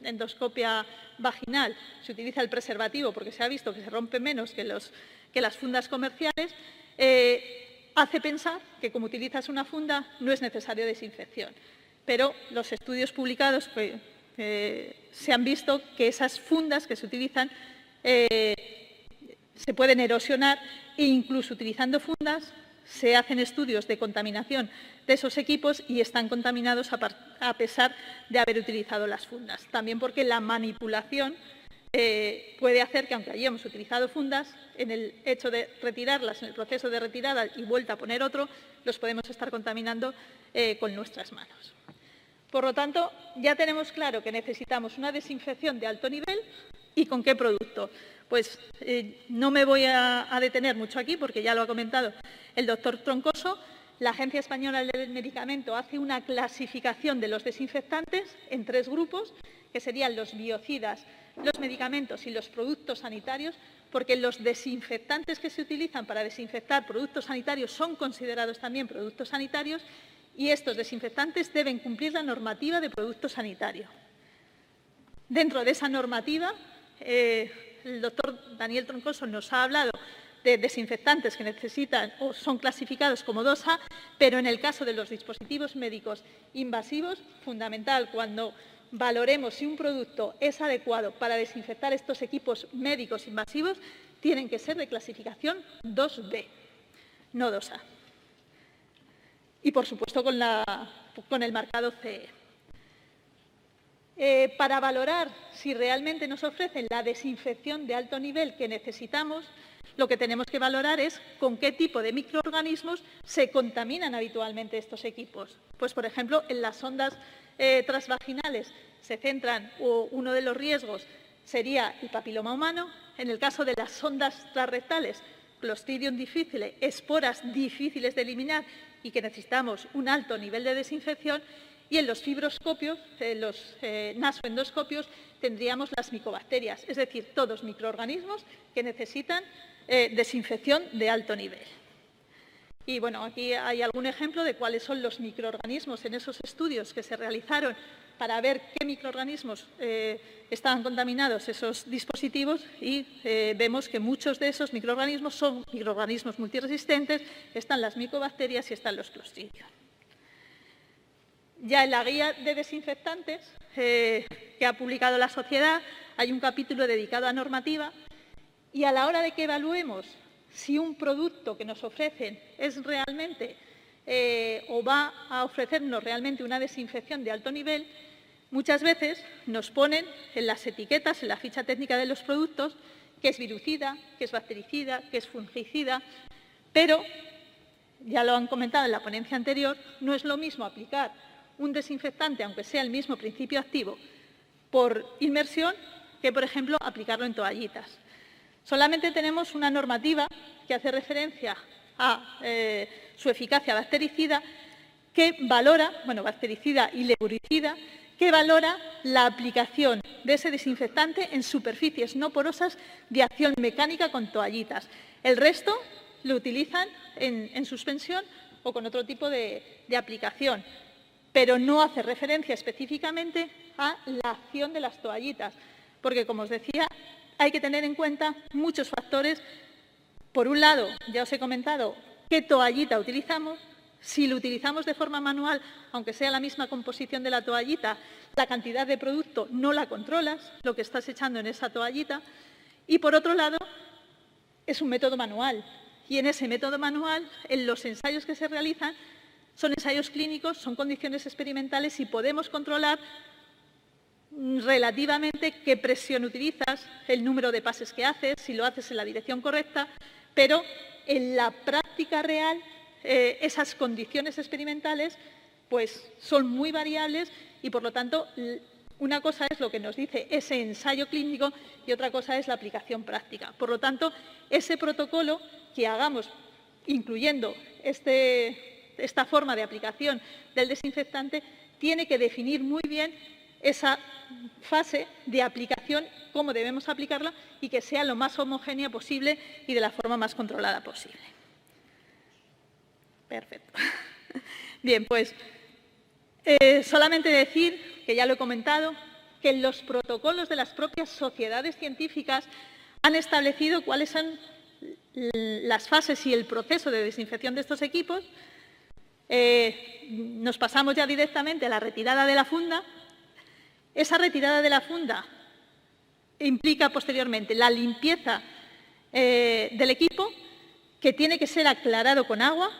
endoscopia vaginal se utiliza el preservativo porque se ha visto que se rompe menos que las fundas comerciales, hace pensar que como utilizas una funda no es necesario desinfección. Pero los estudios publicados se han visto que esas fundas que se utilizan se pueden erosionar, e incluso utilizando fundas se hacen estudios de contaminación de esos equipos y están contaminados a pesar de haber utilizado las fundas. También porque la manipulación puede hacer que, aunque hayamos utilizado fundas, en el hecho de retirarlas, en el proceso de retirada y vuelta a poner otro, los podemos estar contaminando con nuestras manos. Por lo tanto, ya tenemos claro que necesitamos una desinfección de alto nivel. ¿Y con qué producto? Pues no me voy a detener mucho aquí porque ya lo ha comentado el doctor Troncoso. La Agencia Española del Medicamento hace una clasificación de los desinfectantes en 3 grupos, que serían los biocidas, los medicamentos y los productos sanitarios, porque los desinfectantes que se utilizan para desinfectar productos sanitarios son considerados también productos sanitarios, y estos desinfectantes deben cumplir la normativa de producto sanitario. Dentro de esa normativa el doctor Daniel Troncoso nos ha hablado de desinfectantes que necesitan o son clasificados como 2A, pero en el caso de los dispositivos médicos invasivos, fundamental cuando valoremos si un producto es adecuado para desinfectar estos equipos médicos invasivos, tienen que ser de clasificación 2B, no 2A. Y, por supuesto, con el marcado CE. Para valorar si realmente nos ofrecen la desinfección de alto nivel que necesitamos, lo que tenemos que valorar es con qué tipo de microorganismos se contaminan habitualmente estos equipos. Pues, por ejemplo, en las sondas transvaginales se centran, o uno de los riesgos sería el papiloma humano. En el caso de las sondas transrectales, Clostridium difficile, esporas difíciles de eliminar y que necesitamos un alto nivel de desinfección. Y en los fibroscopios, en los nasoendoscopios, tendríamos las micobacterias, es decir, todos microorganismos que necesitan desinfección de alto nivel. Y bueno, aquí hay algún ejemplo de cuáles son los microorganismos en esos estudios que se realizaron para ver qué microorganismos estaban contaminados esos dispositivos y vemos que muchos de esos microorganismos son microorganismos multiresistentes, están las micobacterias y están los clostridios. Ya en la guía de desinfectantes que ha publicado la sociedad hay un capítulo dedicado a normativa y a la hora de que evaluemos si un producto que nos ofrecen es realmente o va a ofrecernos realmente una desinfección de alto nivel, muchas veces nos ponen en las etiquetas, en la ficha técnica de los productos, que es virucida, que es bactericida, que es fungicida, pero, ya lo han comentado en la ponencia anterior, no es lo mismo aplicar un desinfectante, aunque sea el mismo principio activo, por inmersión que, por ejemplo, aplicarlo en toallitas. Solamente tenemos una normativa que hace referencia a su eficacia bactericida que valora, bueno, bactericida y leuricida, que valora la aplicación de ese desinfectante en superficies no porosas de acción mecánica con toallitas. El resto lo utilizan en suspensión o con otro tipo de aplicación, pero no hace referencia específicamente a la acción de las toallitas, porque, como os decía, hay que tener en cuenta muchos factores. Por un lado, ya os he comentado qué toallita utilizamos. Si lo utilizamos de forma manual, aunque sea la misma composición de la toallita, la cantidad de producto no la controlas, lo que estás echando en esa toallita. Y, por otro lado, es un método manual. Y en ese método manual, en los ensayos que se realizan, son ensayos clínicos, son condiciones experimentales y podemos controlar relativamente qué presión utilizas, el número de pases que haces, si lo haces en la dirección correcta, pero en la práctica real esas condiciones experimentales pues, son muy variables y, por lo tanto, una cosa es lo que nos dice ese ensayo clínico y otra cosa es la aplicación práctica. Por lo tanto, ese protocolo que hagamos, incluyendo esta forma de aplicación del desinfectante, tiene que definir muy bien esa fase de aplicación, cómo debemos aplicarla y que sea lo más homogénea posible y de la forma más controlada posible. Perfecto. Bien, pues solamente decir, que ya lo he comentado, que en los protocolos de las propias sociedades científicas han establecido cuáles son las fases y el proceso de desinfección de estos equipos. Nos pasamos ya directamente a la retirada de la funda. Esa retirada de la funda implica posteriormente la limpieza del equipo, que tiene que ser aclarado con agua,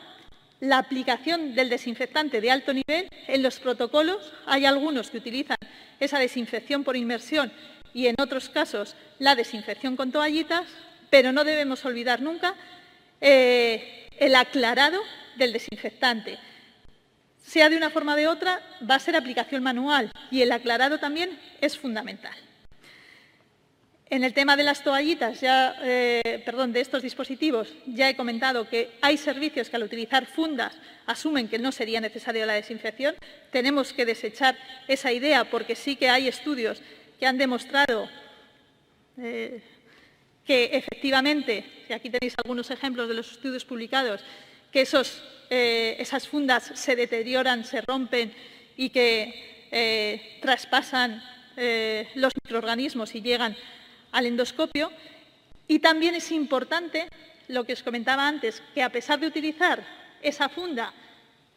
la aplicación del desinfectante de alto nivel. En los protocolos hay algunos que utilizan esa desinfección por inmersión y en otros casos la desinfección con toallitas, pero no debemos olvidar nunca el aclarado del desinfectante. Sea de una forma o de otra, va a ser aplicación manual y el aclarado también es fundamental. En el tema de las toallitas, de estos dispositivos, ya he comentado que hay servicios que al utilizar fundas asumen que no sería necesaria la desinfección. Tenemos que desechar esa idea porque sí que hay estudios que han demostrado que efectivamente, y aquí tenéis algunos ejemplos de los estudios publicados, que esas fundas se deterioran, se rompen y que traspasan los microorganismos y llegan al endoscopio. Y también es importante, lo que os comentaba antes, que a pesar de utilizar esa funda,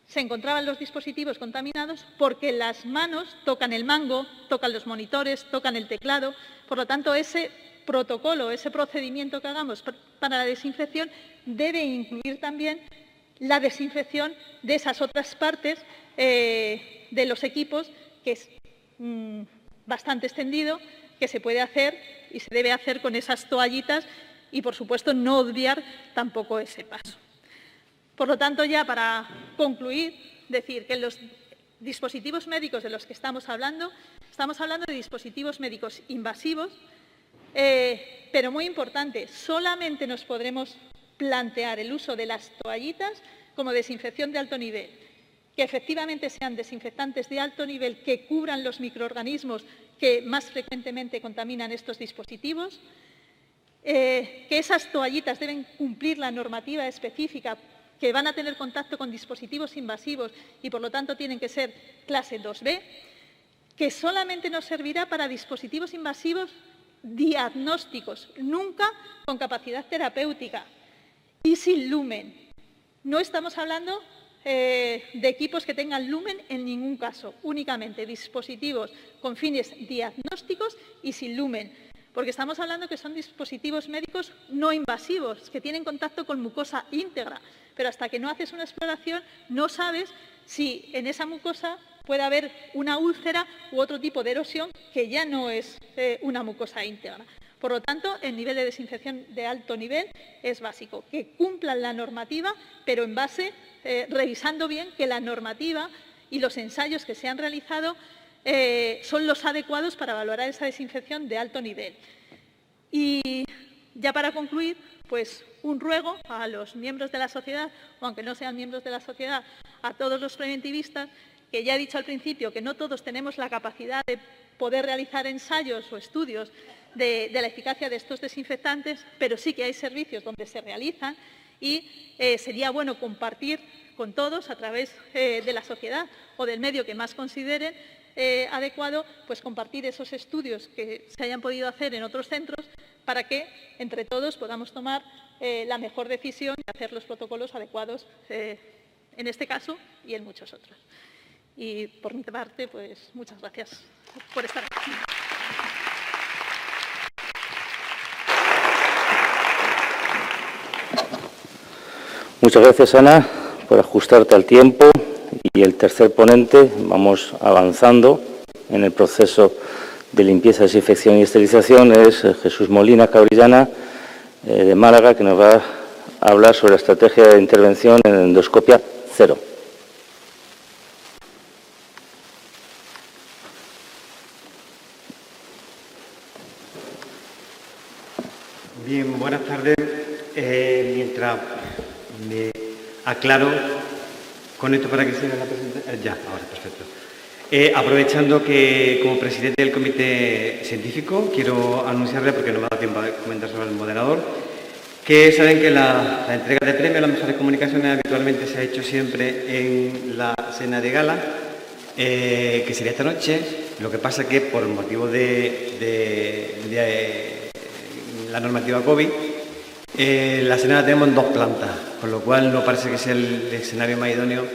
se encontraban los dispositivos contaminados porque las manos tocan el mango, tocan los monitores, tocan el teclado. Por lo tanto, ese protocolo, ese procedimiento que hagamos para la desinfección debe incluir también la desinfección de esas otras partes de los equipos, que es bastante extendido, que se puede hacer y se debe hacer con esas toallitas y, por supuesto, no obviar tampoco ese paso. Por lo tanto, ya para concluir, decir que los dispositivos médicos de los que estamos hablando de dispositivos médicos invasivos, pero muy importante, solamente nos podremos plantear el uso de las toallitas como desinfección de alto nivel, que efectivamente sean desinfectantes de alto nivel que cubran los microorganismos que más frecuentemente contaminan estos dispositivos, que esas toallitas deben cumplir la normativa específica, que van a tener contacto con dispositivos invasivos y, por lo tanto, tienen que ser clase 2B, que solamente nos servirá para dispositivos invasivos diagnósticos, nunca con capacidad terapéutica y sin lumen. No estamos hablando de equipos que tengan lumen en ningún caso, únicamente dispositivos con fines diagnósticos y sin lumen, porque estamos hablando que son dispositivos médicos no invasivos, que tienen contacto con mucosa íntegra, pero hasta que no haces una exploración no sabes si en esa mucosa puede haber una úlcera u otro tipo de erosión que ya no es una mucosa íntegra. Por lo tanto, el nivel de desinfección de alto nivel es básico, que cumplan la normativa, pero en base, revisando bien que la normativa y los ensayos que se han realizado son los adecuados para valorar esa desinfección de alto nivel. Y ya para concluir, pues un ruego a los miembros de la sociedad, o aunque no sean miembros de la sociedad, a todos los preventivistas, que ya he dicho al principio que no todos tenemos la capacidad de poder realizar ensayos o estudios de la eficacia de estos desinfectantes, pero sí que hay servicios donde se realizan y sería bueno compartir con todos a través de la sociedad o del medio que más consideren adecuado, pues compartir esos estudios que se hayan podido hacer en otros centros para que entre todos podamos tomar la mejor decisión y hacer los protocolos adecuados en este caso y en muchos otros. Y por mi parte, pues muchas gracias por estar aquí. Muchas gracias, Ana, por ajustarte al tiempo. Y el tercer ponente, vamos avanzando en el proceso de limpieza, desinfección y esterilización, es Jesús Molina Cabrillana, de Málaga, que nos va a hablar sobre la estrategia de intervención en endoscopia cero. Bien, buenas tardes. Mientras me aclaro con esto para que siga la presentación. Ya, ahora, perfecto. Aprovechando que como presidente del comité científico quiero anunciarle, porque no me ha dado tiempo a comentar sobre el moderador, que saben que la entrega de premios a las mejores comunicaciones habitualmente se ha hecho siempre en la cena de gala, que sería esta noche. Lo que pasa que por motivo de la normativa COVID, la cena la tenemos en 2 plantas, con lo cual no parece que sea el escenario más idóneo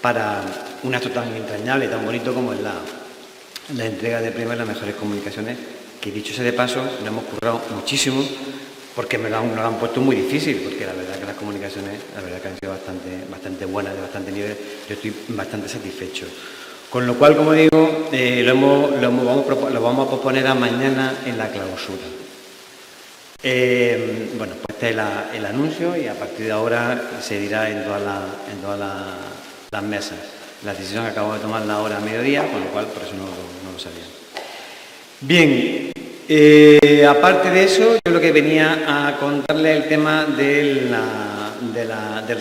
para un acto tan entrañable, tan bonito como es la entrega de premios a las mejores comunicaciones, que dicho sea de paso, nos hemos currado muchísimo, porque nos lo han puesto muy difícil, porque la verdad que las comunicaciones, la verdad que han sido bastante buenas, de bastante nivel. Yo estoy bastante satisfecho. Con lo cual, como digo, lo vamos a posponer a mañana en la clausura. Bueno, pues este es el anuncio y a partir de ahora se dirá en todas las mesas. La decisión acabo de tomarla ahora a mediodía, con lo cual por eso no lo sabía. Bien, aparte de eso, yo lo que venía a contarle el tema del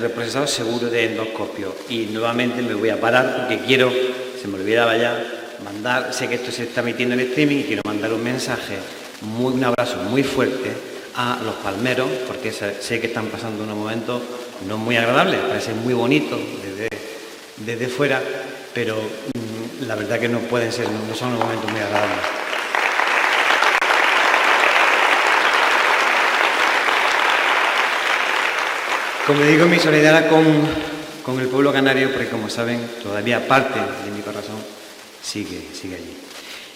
reprocesado seguro de endoscopio. Y nuevamente me voy a parar porque quiero, se me olvidaba ya, mandar, sé que esto se está emitiendo en streaming y quiero mandar un mensaje, un abrazo muy fuerte a los palmeros, porque sé que están pasando unos momentos no muy agradables, parece muy bonito desde fuera, pero la verdad que no son unos momentos muy agradables. Como digo, mi solidaridad con el pueblo canario, porque como saben, todavía parte de mi corazón sigue allí.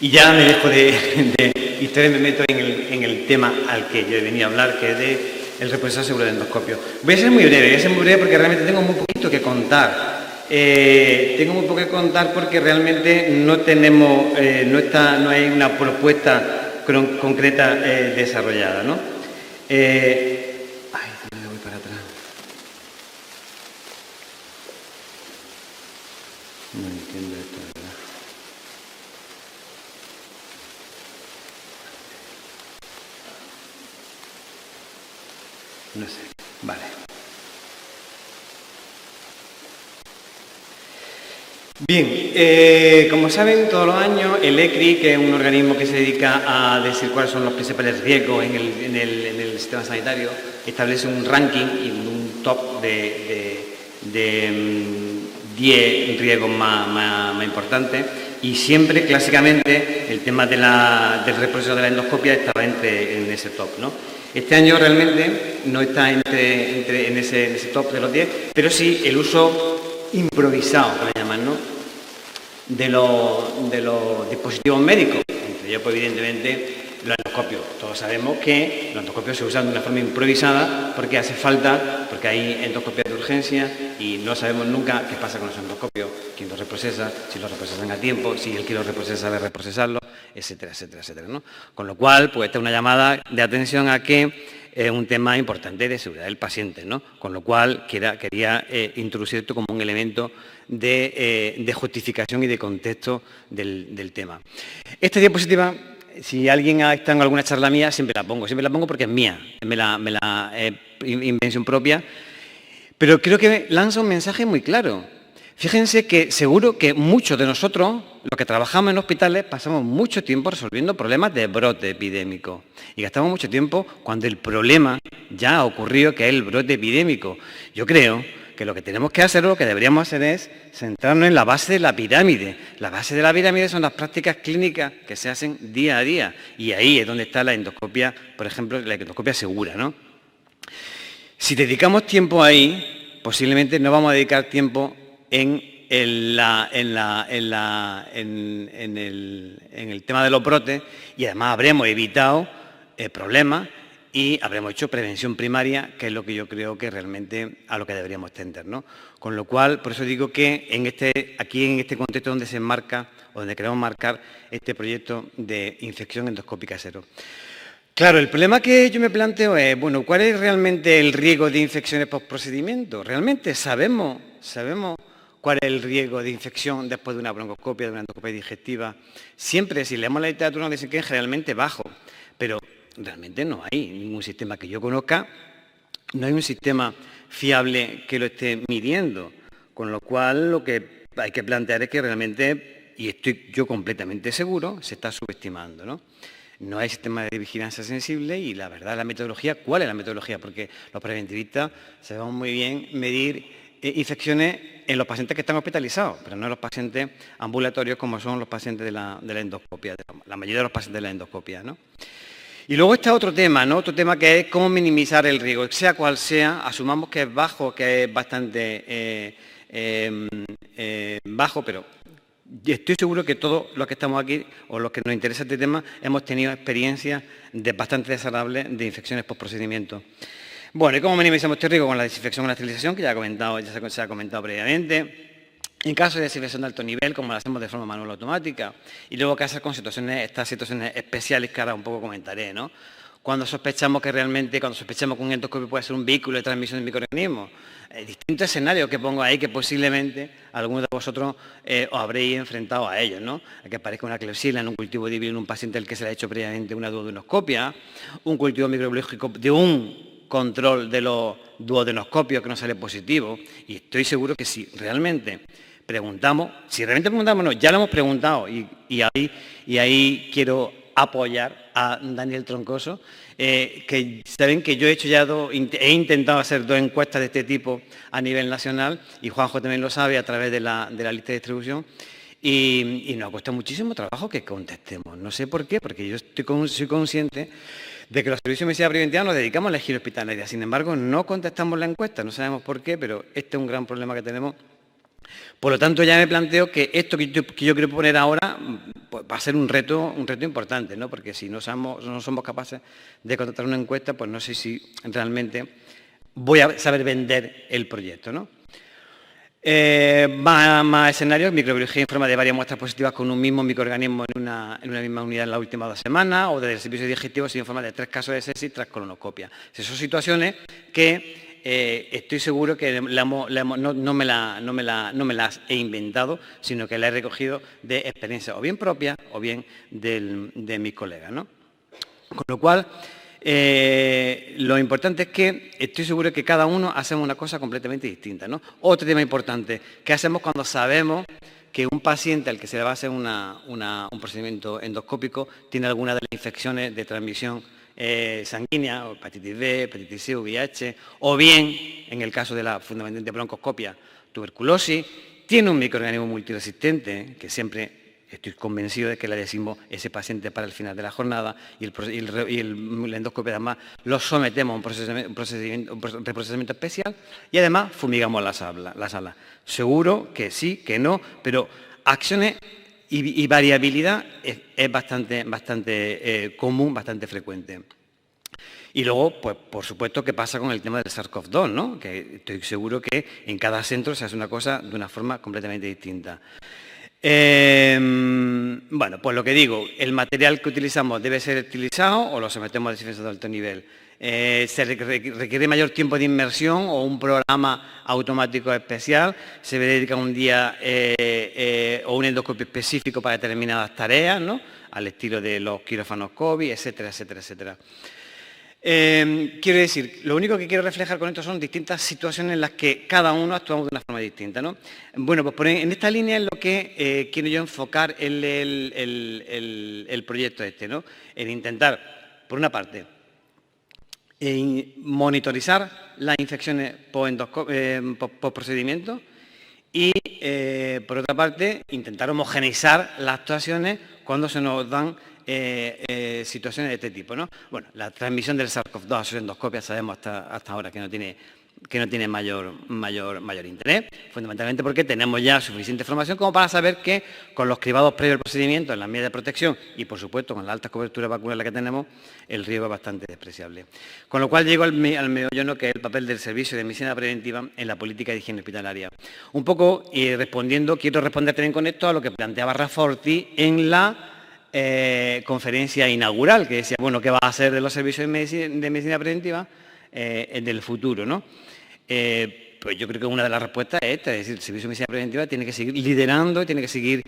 Y ya me dejo de historia, me meto en el tema al que yo he venido a hablar, que es del reproceso seguro de endoscopio. Voy a ser muy breve porque realmente tengo muy poquito que contar. Tengo muy poco que contar porque realmente no tenemos, no hay una propuesta concreta desarrollada, ¿no? ¿Dónde voy para atrás? No entiendo esto, ¿verdad? No sé, vale. Bien, como saben, todos los años el ECRI, que es un organismo que se dedica a decir cuáles son los principales riesgos en el sistema sanitario, establece un ranking y un top de 10 riesgos más importantes, y siempre, clásicamente, el tema del reproceso de la endoscopia estaba en ese top, ¿no? Este año realmente no está en ese top de los 10, pero sí el uso improvisado, que le llaman, ¿no?, de los dispositivos médicos, entre ellos, pues, evidentemente, los endoscopios. Todos sabemos que los endoscopios se usan de una forma improvisada porque hace falta, porque hay endoscopias de urgencia y no sabemos nunca qué pasa con los endoscopios, quién los reprocesa, si los reprocesan a tiempo, si el que los reprocesa debe reprocesarlos, etcétera, etcétera, etcétera, ¿no? Con lo cual, pues, esta es una llamada de atención a que es un tema importante de seguridad del paciente, ¿no? Con lo cual, quería introducir esto como un elemento de justificación y de contexto del tema. Esta diapositiva, si alguien está en alguna charla mía, siempre la pongo porque es mía, me la invención propia, pero creo que lanza un mensaje muy claro. Fíjense que seguro que muchos de nosotros, los que trabajamos en hospitales, pasamos mucho tiempo resolviendo problemas de brote epidémico y gastamos mucho tiempo cuando el problema ya ha ocurrido, que es el brote epidémico. Yo creo que lo que tenemos que hacer, lo que deberíamos hacer, es centrarnos en la base de la pirámide. La base de la pirámide son las prácticas clínicas que se hacen día a día, y ahí es donde está la endoscopia, por ejemplo, la endoscopia segura, ¿no? Si dedicamos tiempo ahí, posiblemente no vamos a dedicar tiempo en el tema de los brotes, y además habremos evitado problemas y habremos hecho prevención primaria, que es lo que yo creo que realmente a lo que deberíamos tender, ¿no? Con lo cual, por eso digo que aquí en este contexto donde se enmarca, o donde queremos marcar este proyecto de infección endoscópica cero. Claro, el problema que yo me planteo es, bueno, ¿cuál es realmente el riesgo de infecciones post-procedimiento? ¿Realmente sabemos cuál es el riesgo de infección después de una broncoscopia, de una endoscopia digestiva? Siempre, si leemos la literatura, nos dicen que es generalmente bajo, pero realmente no hay ningún sistema que yo conozca, no hay un sistema fiable que lo esté midiendo, con lo cual lo que hay que plantear es que realmente, y estoy yo completamente seguro, se está subestimando, ¿no? No hay sistema de vigilancia sensible y la verdad, la metodología, ¿cuál es la metodología? Porque los preventivistas sabemos muy bien medir infecciones en los pacientes que están hospitalizados, pero no en los pacientes ambulatorios como son los pacientes de la endoscopia, la mayoría de los pacientes de la endoscopia, ¿no? Y luego está otro tema, ¿no? Otro tema que es cómo minimizar el riesgo, sea cual sea, asumamos que es bajo, que es bastante bajo, pero estoy seguro que todos los que estamos aquí, o los que nos interesa este tema, hemos tenido experiencias bastante desagradables de infecciones post-procedimiento. Bueno, ¿y cómo minimizamos este riesgo? Con la desinfección y la esterilización, que ya se ha comentado previamente. En caso de desinfección de alto nivel, como lo hacemos de forma manual automática, y luego qué hacer con estas situaciones especiales que ahora un poco comentaré, ¿no? Cuando sospechamos que un endoscopio puede ser un vehículo de transmisión de microorganismos. Distintos escenarios que pongo ahí que posiblemente algunos de vosotros os habréis enfrentado a ellos, ¿no? A que aparezca una Klebsiella en un cultivo débil en un paciente al que se le ha hecho previamente una duodenoscopia, un cultivo microbiológico de un control de los duodenoscopios que no sale positivo, y estoy seguro que si realmente preguntamos, no, ya lo hemos preguntado, y ahí quiero apoyar a Daniel Troncoso, que saben que yo he intentado hacer 2 encuestas de este tipo a nivel nacional, y Juanjo también lo sabe a través de la lista de distribución, y nos ha costado muchísimo trabajo que contestemos. No sé por qué, porque yo soy consciente De que los servicios de medicina preventiva nos dedicamos a la higiene hospitalaria. Sin embargo, no contestamos la encuesta, no sabemos por qué, pero este es un gran problema que tenemos. Por lo tanto, ya me planteo que esto que yo quiero poner ahora pues, va a ser un reto importante, ¿no? Porque si no somos capaces de contestar una encuesta, pues no sé si realmente voy a saber vender el proyecto, ¿no? Más escenarios, microbiología informa de varias muestras positivas con un mismo microorganismo en una misma unidad en las últimas 2 semanas, o desde el servicio digestivo se informa de 3 casos de sepsis tras colonoscopia. Son situaciones que estoy seguro que no me las he inventado, sino que las he recogido de experiencias o bien propias o bien de mis colegas, ¿no? Con lo cual, lo importante es que estoy seguro que cada uno hacemos una cosa completamente distinta, ¿no? Otro tema importante, ¿qué hacemos cuando sabemos que un paciente al que se le va a hacer un procedimiento endoscópico tiene alguna de las infecciones de transmisión sanguínea, o hepatitis B, hepatitis C, VIH, o bien, en el caso de la fundamentalmente broncoscopia, tuberculosis, tiene un microorganismo multiresistente, que siempre estoy convencido de que le decimos ese paciente para el final de la jornada y el endoscopio además lo sometemos a un reprocesamiento especial y además fumigamos la sala. Seguro que sí, que no, pero acciones y variabilidad es bastante común, bastante frecuente. Y luego, pues, por supuesto, ¿qué pasa con el tema del SARS-CoV-2, ¿no? Que estoy seguro que en cada centro se hace una cosa de una forma completamente distinta. Bueno, pues lo que digo, el material que utilizamos debe ser utilizado o lo sometemos a desinfección de alto nivel. Se requiere mayor tiempo de inmersión o un programa automático especial, se dedica un día o un endoscopio específico para determinadas tareas, ¿no? Al estilo de los quirófanos COVID, etcétera, etcétera, etcétera. Quiero decir, lo único que quiero reflejar con esto son distintas situaciones en las que cada uno actuamos de una forma distinta, ¿no? Bueno, pues en esta línea es lo que quiero yo enfocar el proyecto este, ¿no? En intentar, por una parte, monitorizar las infecciones por procedimiento y, por otra parte, intentar homogeneizar las actuaciones cuando se nos dan situaciones de este tipo, ¿no? Bueno, la transmisión del SARS-CoV-2 a sus endoscopias sabemos hasta ahora que no tiene mayor interés, fundamentalmente porque tenemos ya suficiente información como para saber que con los cribados previos al procedimiento, en las medidas de protección y, por supuesto, con la alta cobertura vacunal que tenemos, el riesgo es bastante despreciable. Con lo cual llego al meollo, ¿no?, que es el papel del servicio de medicina preventiva en la política de higiene hospitalaria. Un poco, quiero responder también con esto a lo que planteaba Rafforti en la conferencia inaugural, que decía, bueno, ¿qué va a hacer de los servicios de medicina preventiva en el futuro, ¿no? Pues yo creo que una de las respuestas es esta, es decir, el servicio de medicina preventiva tiene que seguir liderando, tiene que seguir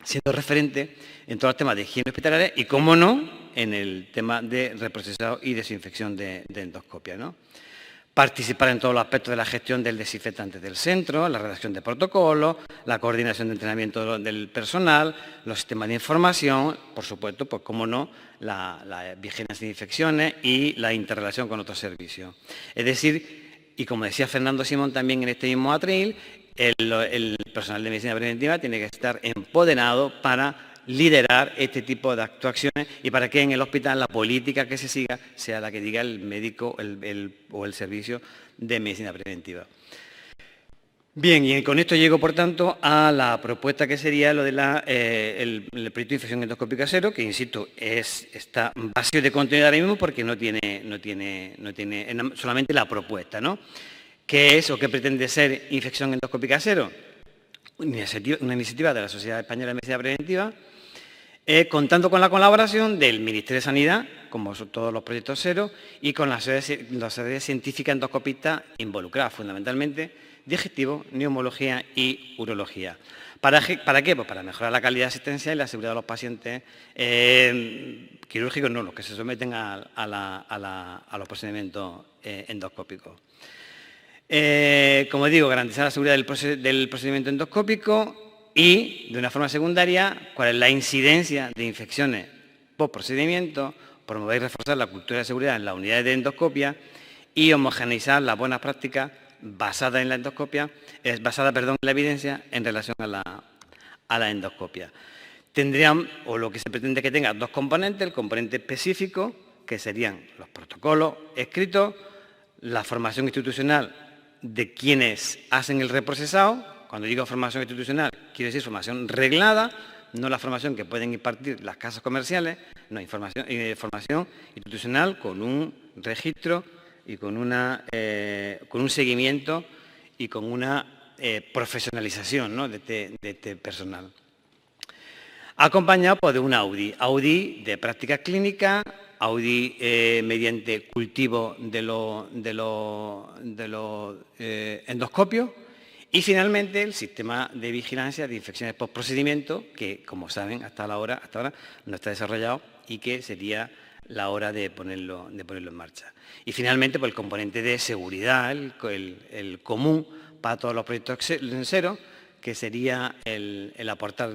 siendo referente en todos los temas de higiene hospitalaria y, cómo no, en el tema de reprocesado y desinfección de endoscopia, ¿no? Participar en todos los aspectos de la gestión del desinfectante del centro, la redacción de protocolos, la coordinación de entrenamiento del personal, los sistemas de información, por supuesto, pues cómo no, la vigilancia de infecciones y la interrelación con otros servicios. Es decir, y como decía Fernando Simón también en este mismo atril, el personal de medicina preventiva tiene que estar empoderado para liderar este tipo de actuaciones y para que en el hospital la política que se siga sea la que diga el médico o el servicio de medicina preventiva. Bien, y con esto llego, por tanto, a la propuesta que sería lo de el proyecto de infección endoscópica cero, que, insisto, está vacío de contenido ahora mismo porque no tiene solamente la propuesta, ¿no? ¿Qué es o qué pretende ser infección endoscópica cero? Una iniciativa de la Sociedad Española de Medicina Preventiva, contando con la colaboración del Ministerio de Sanidad, como son todos los proyectos cero, y con las sociedades científicas endoscopistas involucradas, fundamentalmente, digestivo, neumología y urología. ¿Para qué? Pues para mejorar la calidad de asistencia y la seguridad de los pacientes quirúrgicos, no, los que se someten a los procedimientos endoscópicos. Como digo, garantizar la seguridad del procedimiento endoscópico y, de una forma secundaria, cuál es la incidencia de infecciones post procedimiento, promover y reforzar la cultura de seguridad en las unidades de endoscopia y homogeneizar las buenas prácticas basadas en la endoscopia, en la evidencia en relación a la endoscopia. tendrían, o lo que se pretende que tenga, dos componentes: el componente específico, que serían los protocolos escritos, la formación institucional de quienes hacen el reprocesado. Cuando digo formación institucional, quiero decir formación reglada, no la formación que pueden impartir las casas comerciales, no, formación institucional con un registro y con un seguimiento y con una profesionalización, ¿no?, de este personal. Acompañado, pues, de un audit de prácticas clínicas, audit mediante cultivo de los endoscopios, y finalmente el sistema de vigilancia de infecciones post-procedimiento, que, como saben, hasta ahora no está desarrollado y que sería la hora de ponerlo en marcha. Y finalmente, pues, el componente de seguridad, el común para todos los proyectos cero, que sería el aportar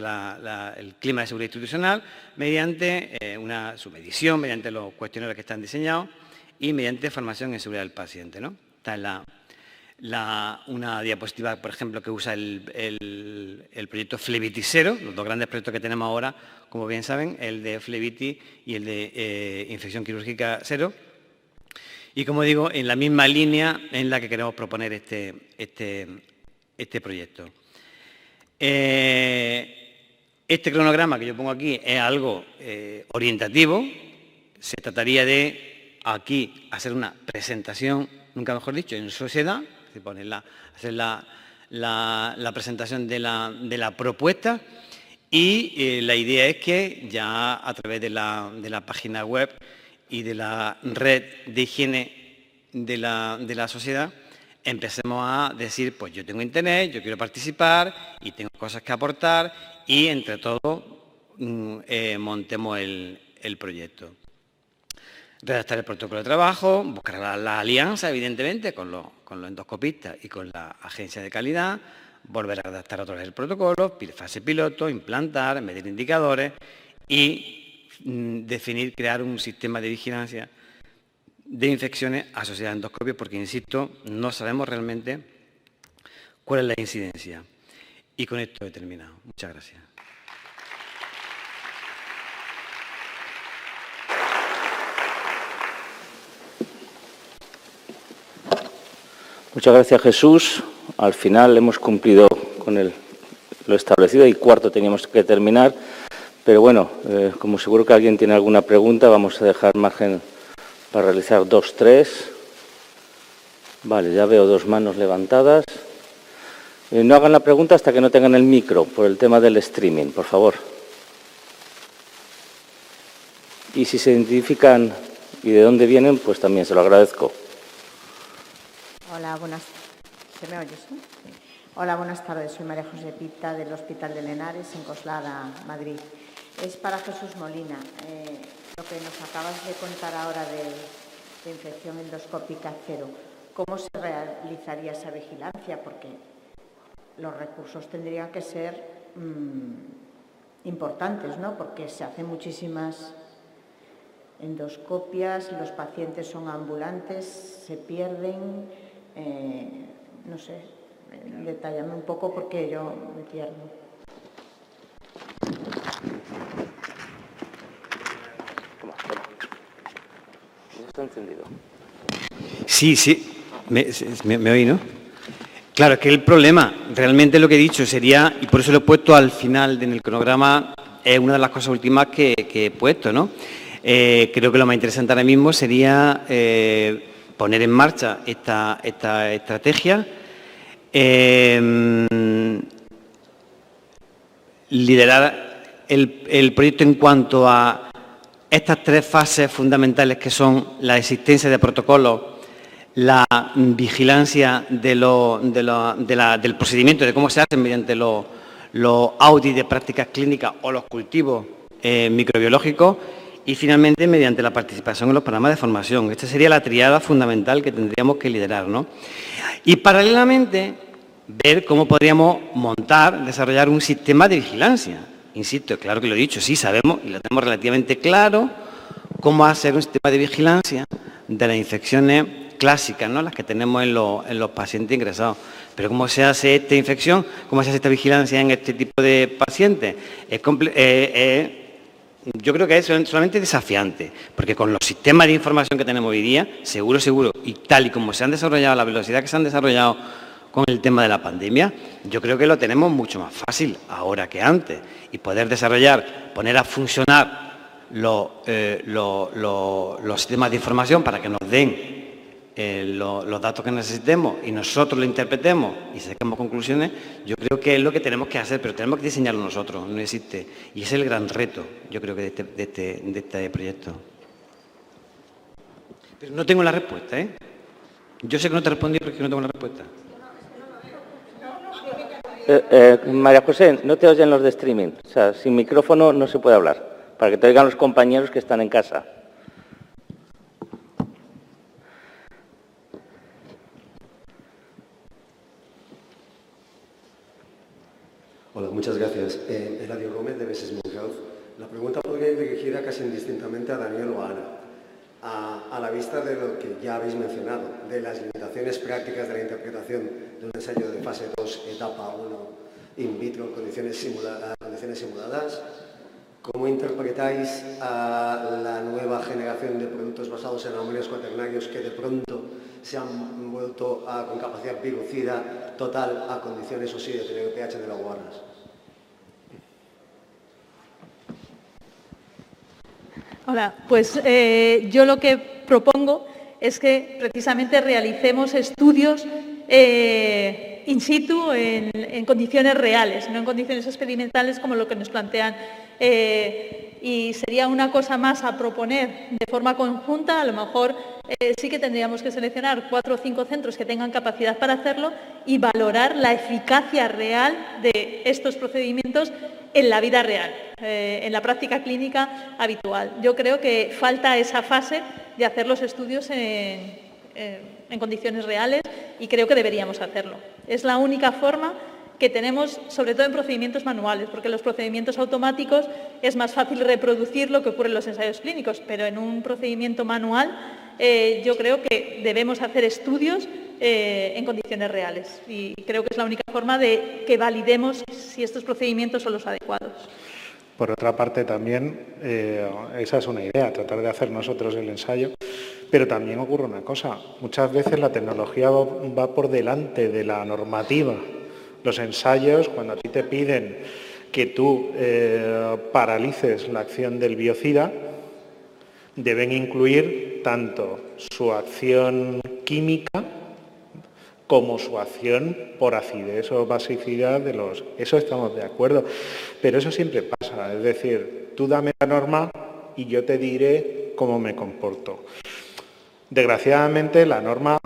el clima de seguridad institucional mediante su medición, mediante los cuestionarios que están diseñados y mediante formación en seguridad del paciente, ¿no? Está una diapositiva, por ejemplo, que usa el proyecto Flebiti Zero, los dos grandes proyectos que tenemos ahora, como bien saben, el de Flebiti y el de infección quirúrgica cero. Y, como digo, en la misma línea en la que queremos proponer este proyecto. Este cronograma que yo pongo aquí es algo orientativo. Se trataría de aquí hacer una presentación, nunca mejor dicho, en sociedad, hacer la presentación de la propuesta, y la idea es que ya a través de la página web y de la red de higiene de la sociedad empecemos a decir, pues yo tengo interés, yo quiero participar y tengo cosas que aportar, y entre todos montemos el proyecto. Redactar el protocolo de trabajo, buscar la alianza, evidentemente, con los endoscopistas y con la agencia de calidad, volver a redactar otra vez el protocolo, fase piloto, implantar, medir indicadores y definir, crear un sistema de vigilancia de infecciones asociadas a endoscopios, porque, insisto, no sabemos realmente cuál es la incidencia. Y con esto he terminado. Muchas gracias. Muchas gracias, Jesús. Al final hemos cumplido con lo establecido, y cuarto teníamos que terminar. Pero bueno, como seguro que alguien tiene alguna pregunta, vamos a dejar margen para realizar 2, 3. Vale, ya veo 2 manos levantadas. No hagan la pregunta hasta que no tengan el micro, por el tema del streaming, por favor. Y si se identifican y de dónde vienen, pues también se lo agradezco. Hola, ¿se me oye? ¿Sí? Hola, buenas tardes. Soy María José Pita, del Hospital de Lenares, en Coslada, Madrid. Es para Jesús Molina. Lo que nos acabas de contar ahora de infección endoscópica cero, ¿cómo se realizaría esa vigilancia? Porque los recursos tendrían que ser importantes, ¿no? Porque se hacen muchísimas endoscopias, los pacientes son ambulantes, se pierden, no sé, detállame un poco porque yo me pierdo. Está encendido. Sí, me oí, ¿no? Claro, es que el problema, realmente lo que he dicho sería, y por eso lo he puesto al final en el cronograma, es una de las cosas últimas que he puesto, ¿no? Creo que lo más interesante ahora mismo sería poner en marcha esta estrategia, liderar el proyecto en cuanto a estas 3 fases fundamentales, que son la existencia de protocolos, la vigilancia del procedimiento, de cómo se hace mediante los audits de prácticas clínicas o los cultivos microbiológicos, y finalmente mediante la participación en los programas de formación. Esta sería la triada fundamental que tendríamos que liderar, ¿no? Y paralelamente ver cómo podríamos desarrollar un sistema de vigilancia. Insisto, claro que lo he dicho, sí sabemos y lo tenemos relativamente claro cómo hacer un sistema de vigilancia de las infecciones clásicas, ¿no? Las que tenemos en los pacientes ingresados. Pero ¿cómo se hace esta infección? ¿Cómo se hace esta vigilancia en este tipo de pacientes? Yo creo que es solamente desafiante, porque con los sistemas de información que tenemos hoy día, seguro, y tal y como se han desarrollado, a la velocidad que se han desarrollado con el tema de la pandemia, yo creo que lo tenemos mucho más fácil ahora que antes. Y poder desarrollar, poner a funcionar los sistemas de información para que nos den los datos que necesitemos y nosotros lo interpretemos y saquemos conclusiones, yo creo que es lo que tenemos que hacer, pero tenemos que diseñarlo nosotros, no existe. Y es el gran reto, yo creo que de este proyecto. Pero no tengo la respuesta, ¿eh? Yo sé que no te respondí porque no tengo la respuesta. María José, no te oyen los de streaming. O sea, sin micrófono no se puede hablar, para que te oigan los compañeros que están en casa. Hola, muchas gracias. Eladio Gómez, de Besses Health. La pregunta podría ir dirigida casi indistintamente a Daniel o a Ana. A la vista de lo que ya habéis mencionado, de las limitaciones prácticas de la interpretación de un ensayo de fase 2, etapa 1, in vitro, condiciones simuladas, ¿cómo interpretáis a la nueva generación de productos basados en amonios cuaternarios que de pronto se han vuelto con capacidad virucida total a condiciones o sí de tener el pH de las guardas? Hola, pues yo lo que propongo es que precisamente realicemos estudios in situ, en condiciones reales, no en condiciones experimentales como lo que nos plantean. Y sería una cosa más a proponer de forma conjunta. A lo mejor sí que tendríamos que seleccionar 4 o 5 centros que tengan capacidad para hacerlo y valorar la eficacia real de estos procedimientos en la vida real, en la práctica clínica habitual. Yo creo que falta esa fase de hacer los estudios en condiciones reales y creo que deberíamos hacerlo. Es la única forma que tenemos, sobre todo en procedimientos manuales, porque en los procedimientos automáticos es más fácil reproducir lo que ocurre en los ensayos clínicos, pero en un procedimiento manual yo creo que debemos hacer estudios en condiciones reales y creo que es la única forma de que validemos si estos procedimientos son los adecuados. Por otra parte, también, esa es una idea, tratar de hacer nosotros el ensayo, pero también ocurre una cosa, muchas veces la tecnología va por delante de la normativa. Los ensayos, cuando a ti te piden que tú paralices la acción del biocida, deben incluir tanto su acción química como su acción por acidez o basicidad de los... Eso estamos de acuerdo, pero eso siempre pasa, es decir, tú dame la norma y yo te diré cómo me comporto. Desgraciadamente, la norma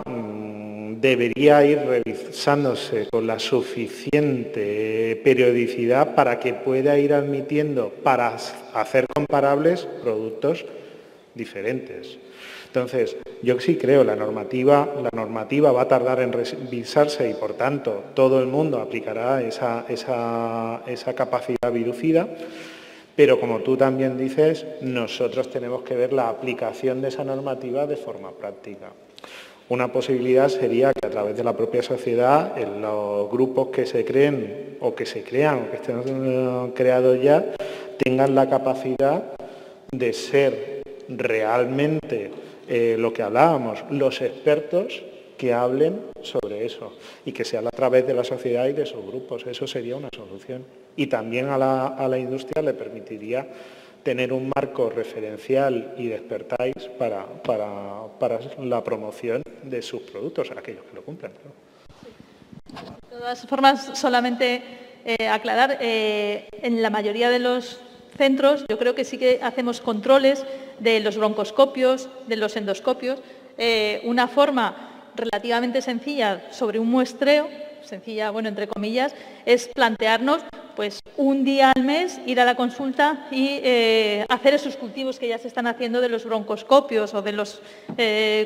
debería ir revisándose con la suficiente periodicidad para que pueda ir admitiendo, para hacer comparables, productos diferentes. Entonces, yo sí creo la normativa va a tardar en revisarse y, por tanto, todo el mundo aplicará esa capacidad virucida, pero como tú también dices, nosotros tenemos que ver la aplicación de esa normativa de forma práctica. Una posibilidad sería que a través de la propia sociedad, en los grupos que se creen o que se crean o que estén creados ya, tengan la capacidad de ser realmente lo que hablábamos, los expertos que hablen sobre eso y que sea a través de la sociedad y de sus grupos. Eso sería una solución. Y también a la industria le permitiría tener un marco referencial y de expertise para la promoción de sus productos, aquellos que lo cumplan. De todas formas, solamente aclarar, en la mayoría de los centros yo creo que sí que hacemos controles de los broncoscopios, de los endoscopios, una forma relativamente sencilla sobre un muestreo, sencilla, bueno, entre comillas, es plantearnos pues un día al mes ir a la consulta y hacer esos cultivos que ya se están haciendo de los broncoscopios o de los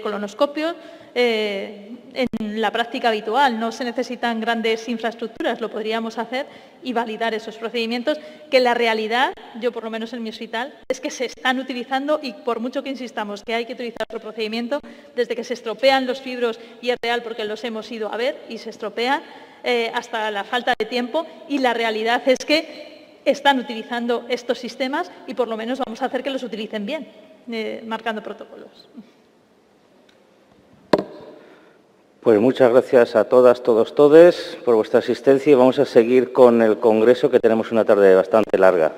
colonoscopios, en la práctica habitual. No se necesitan grandes infraestructuras, lo podríamos hacer y validar esos procedimientos, que la realidad, yo por lo menos en mi hospital, es que se están utilizando y por mucho que insistamos que hay que utilizar otro procedimiento, desde que se estropean los fibros y es real porque los hemos ido a ver y se estropean, hasta la falta de tiempo, y la realidad es que están utilizando estos sistemas y por lo menos vamos a hacer que los utilicen bien, marcando protocolos. Pues muchas gracias a todas, todos, todes por vuestra asistencia y vamos a seguir con el congreso, que tenemos una tarde bastante larga.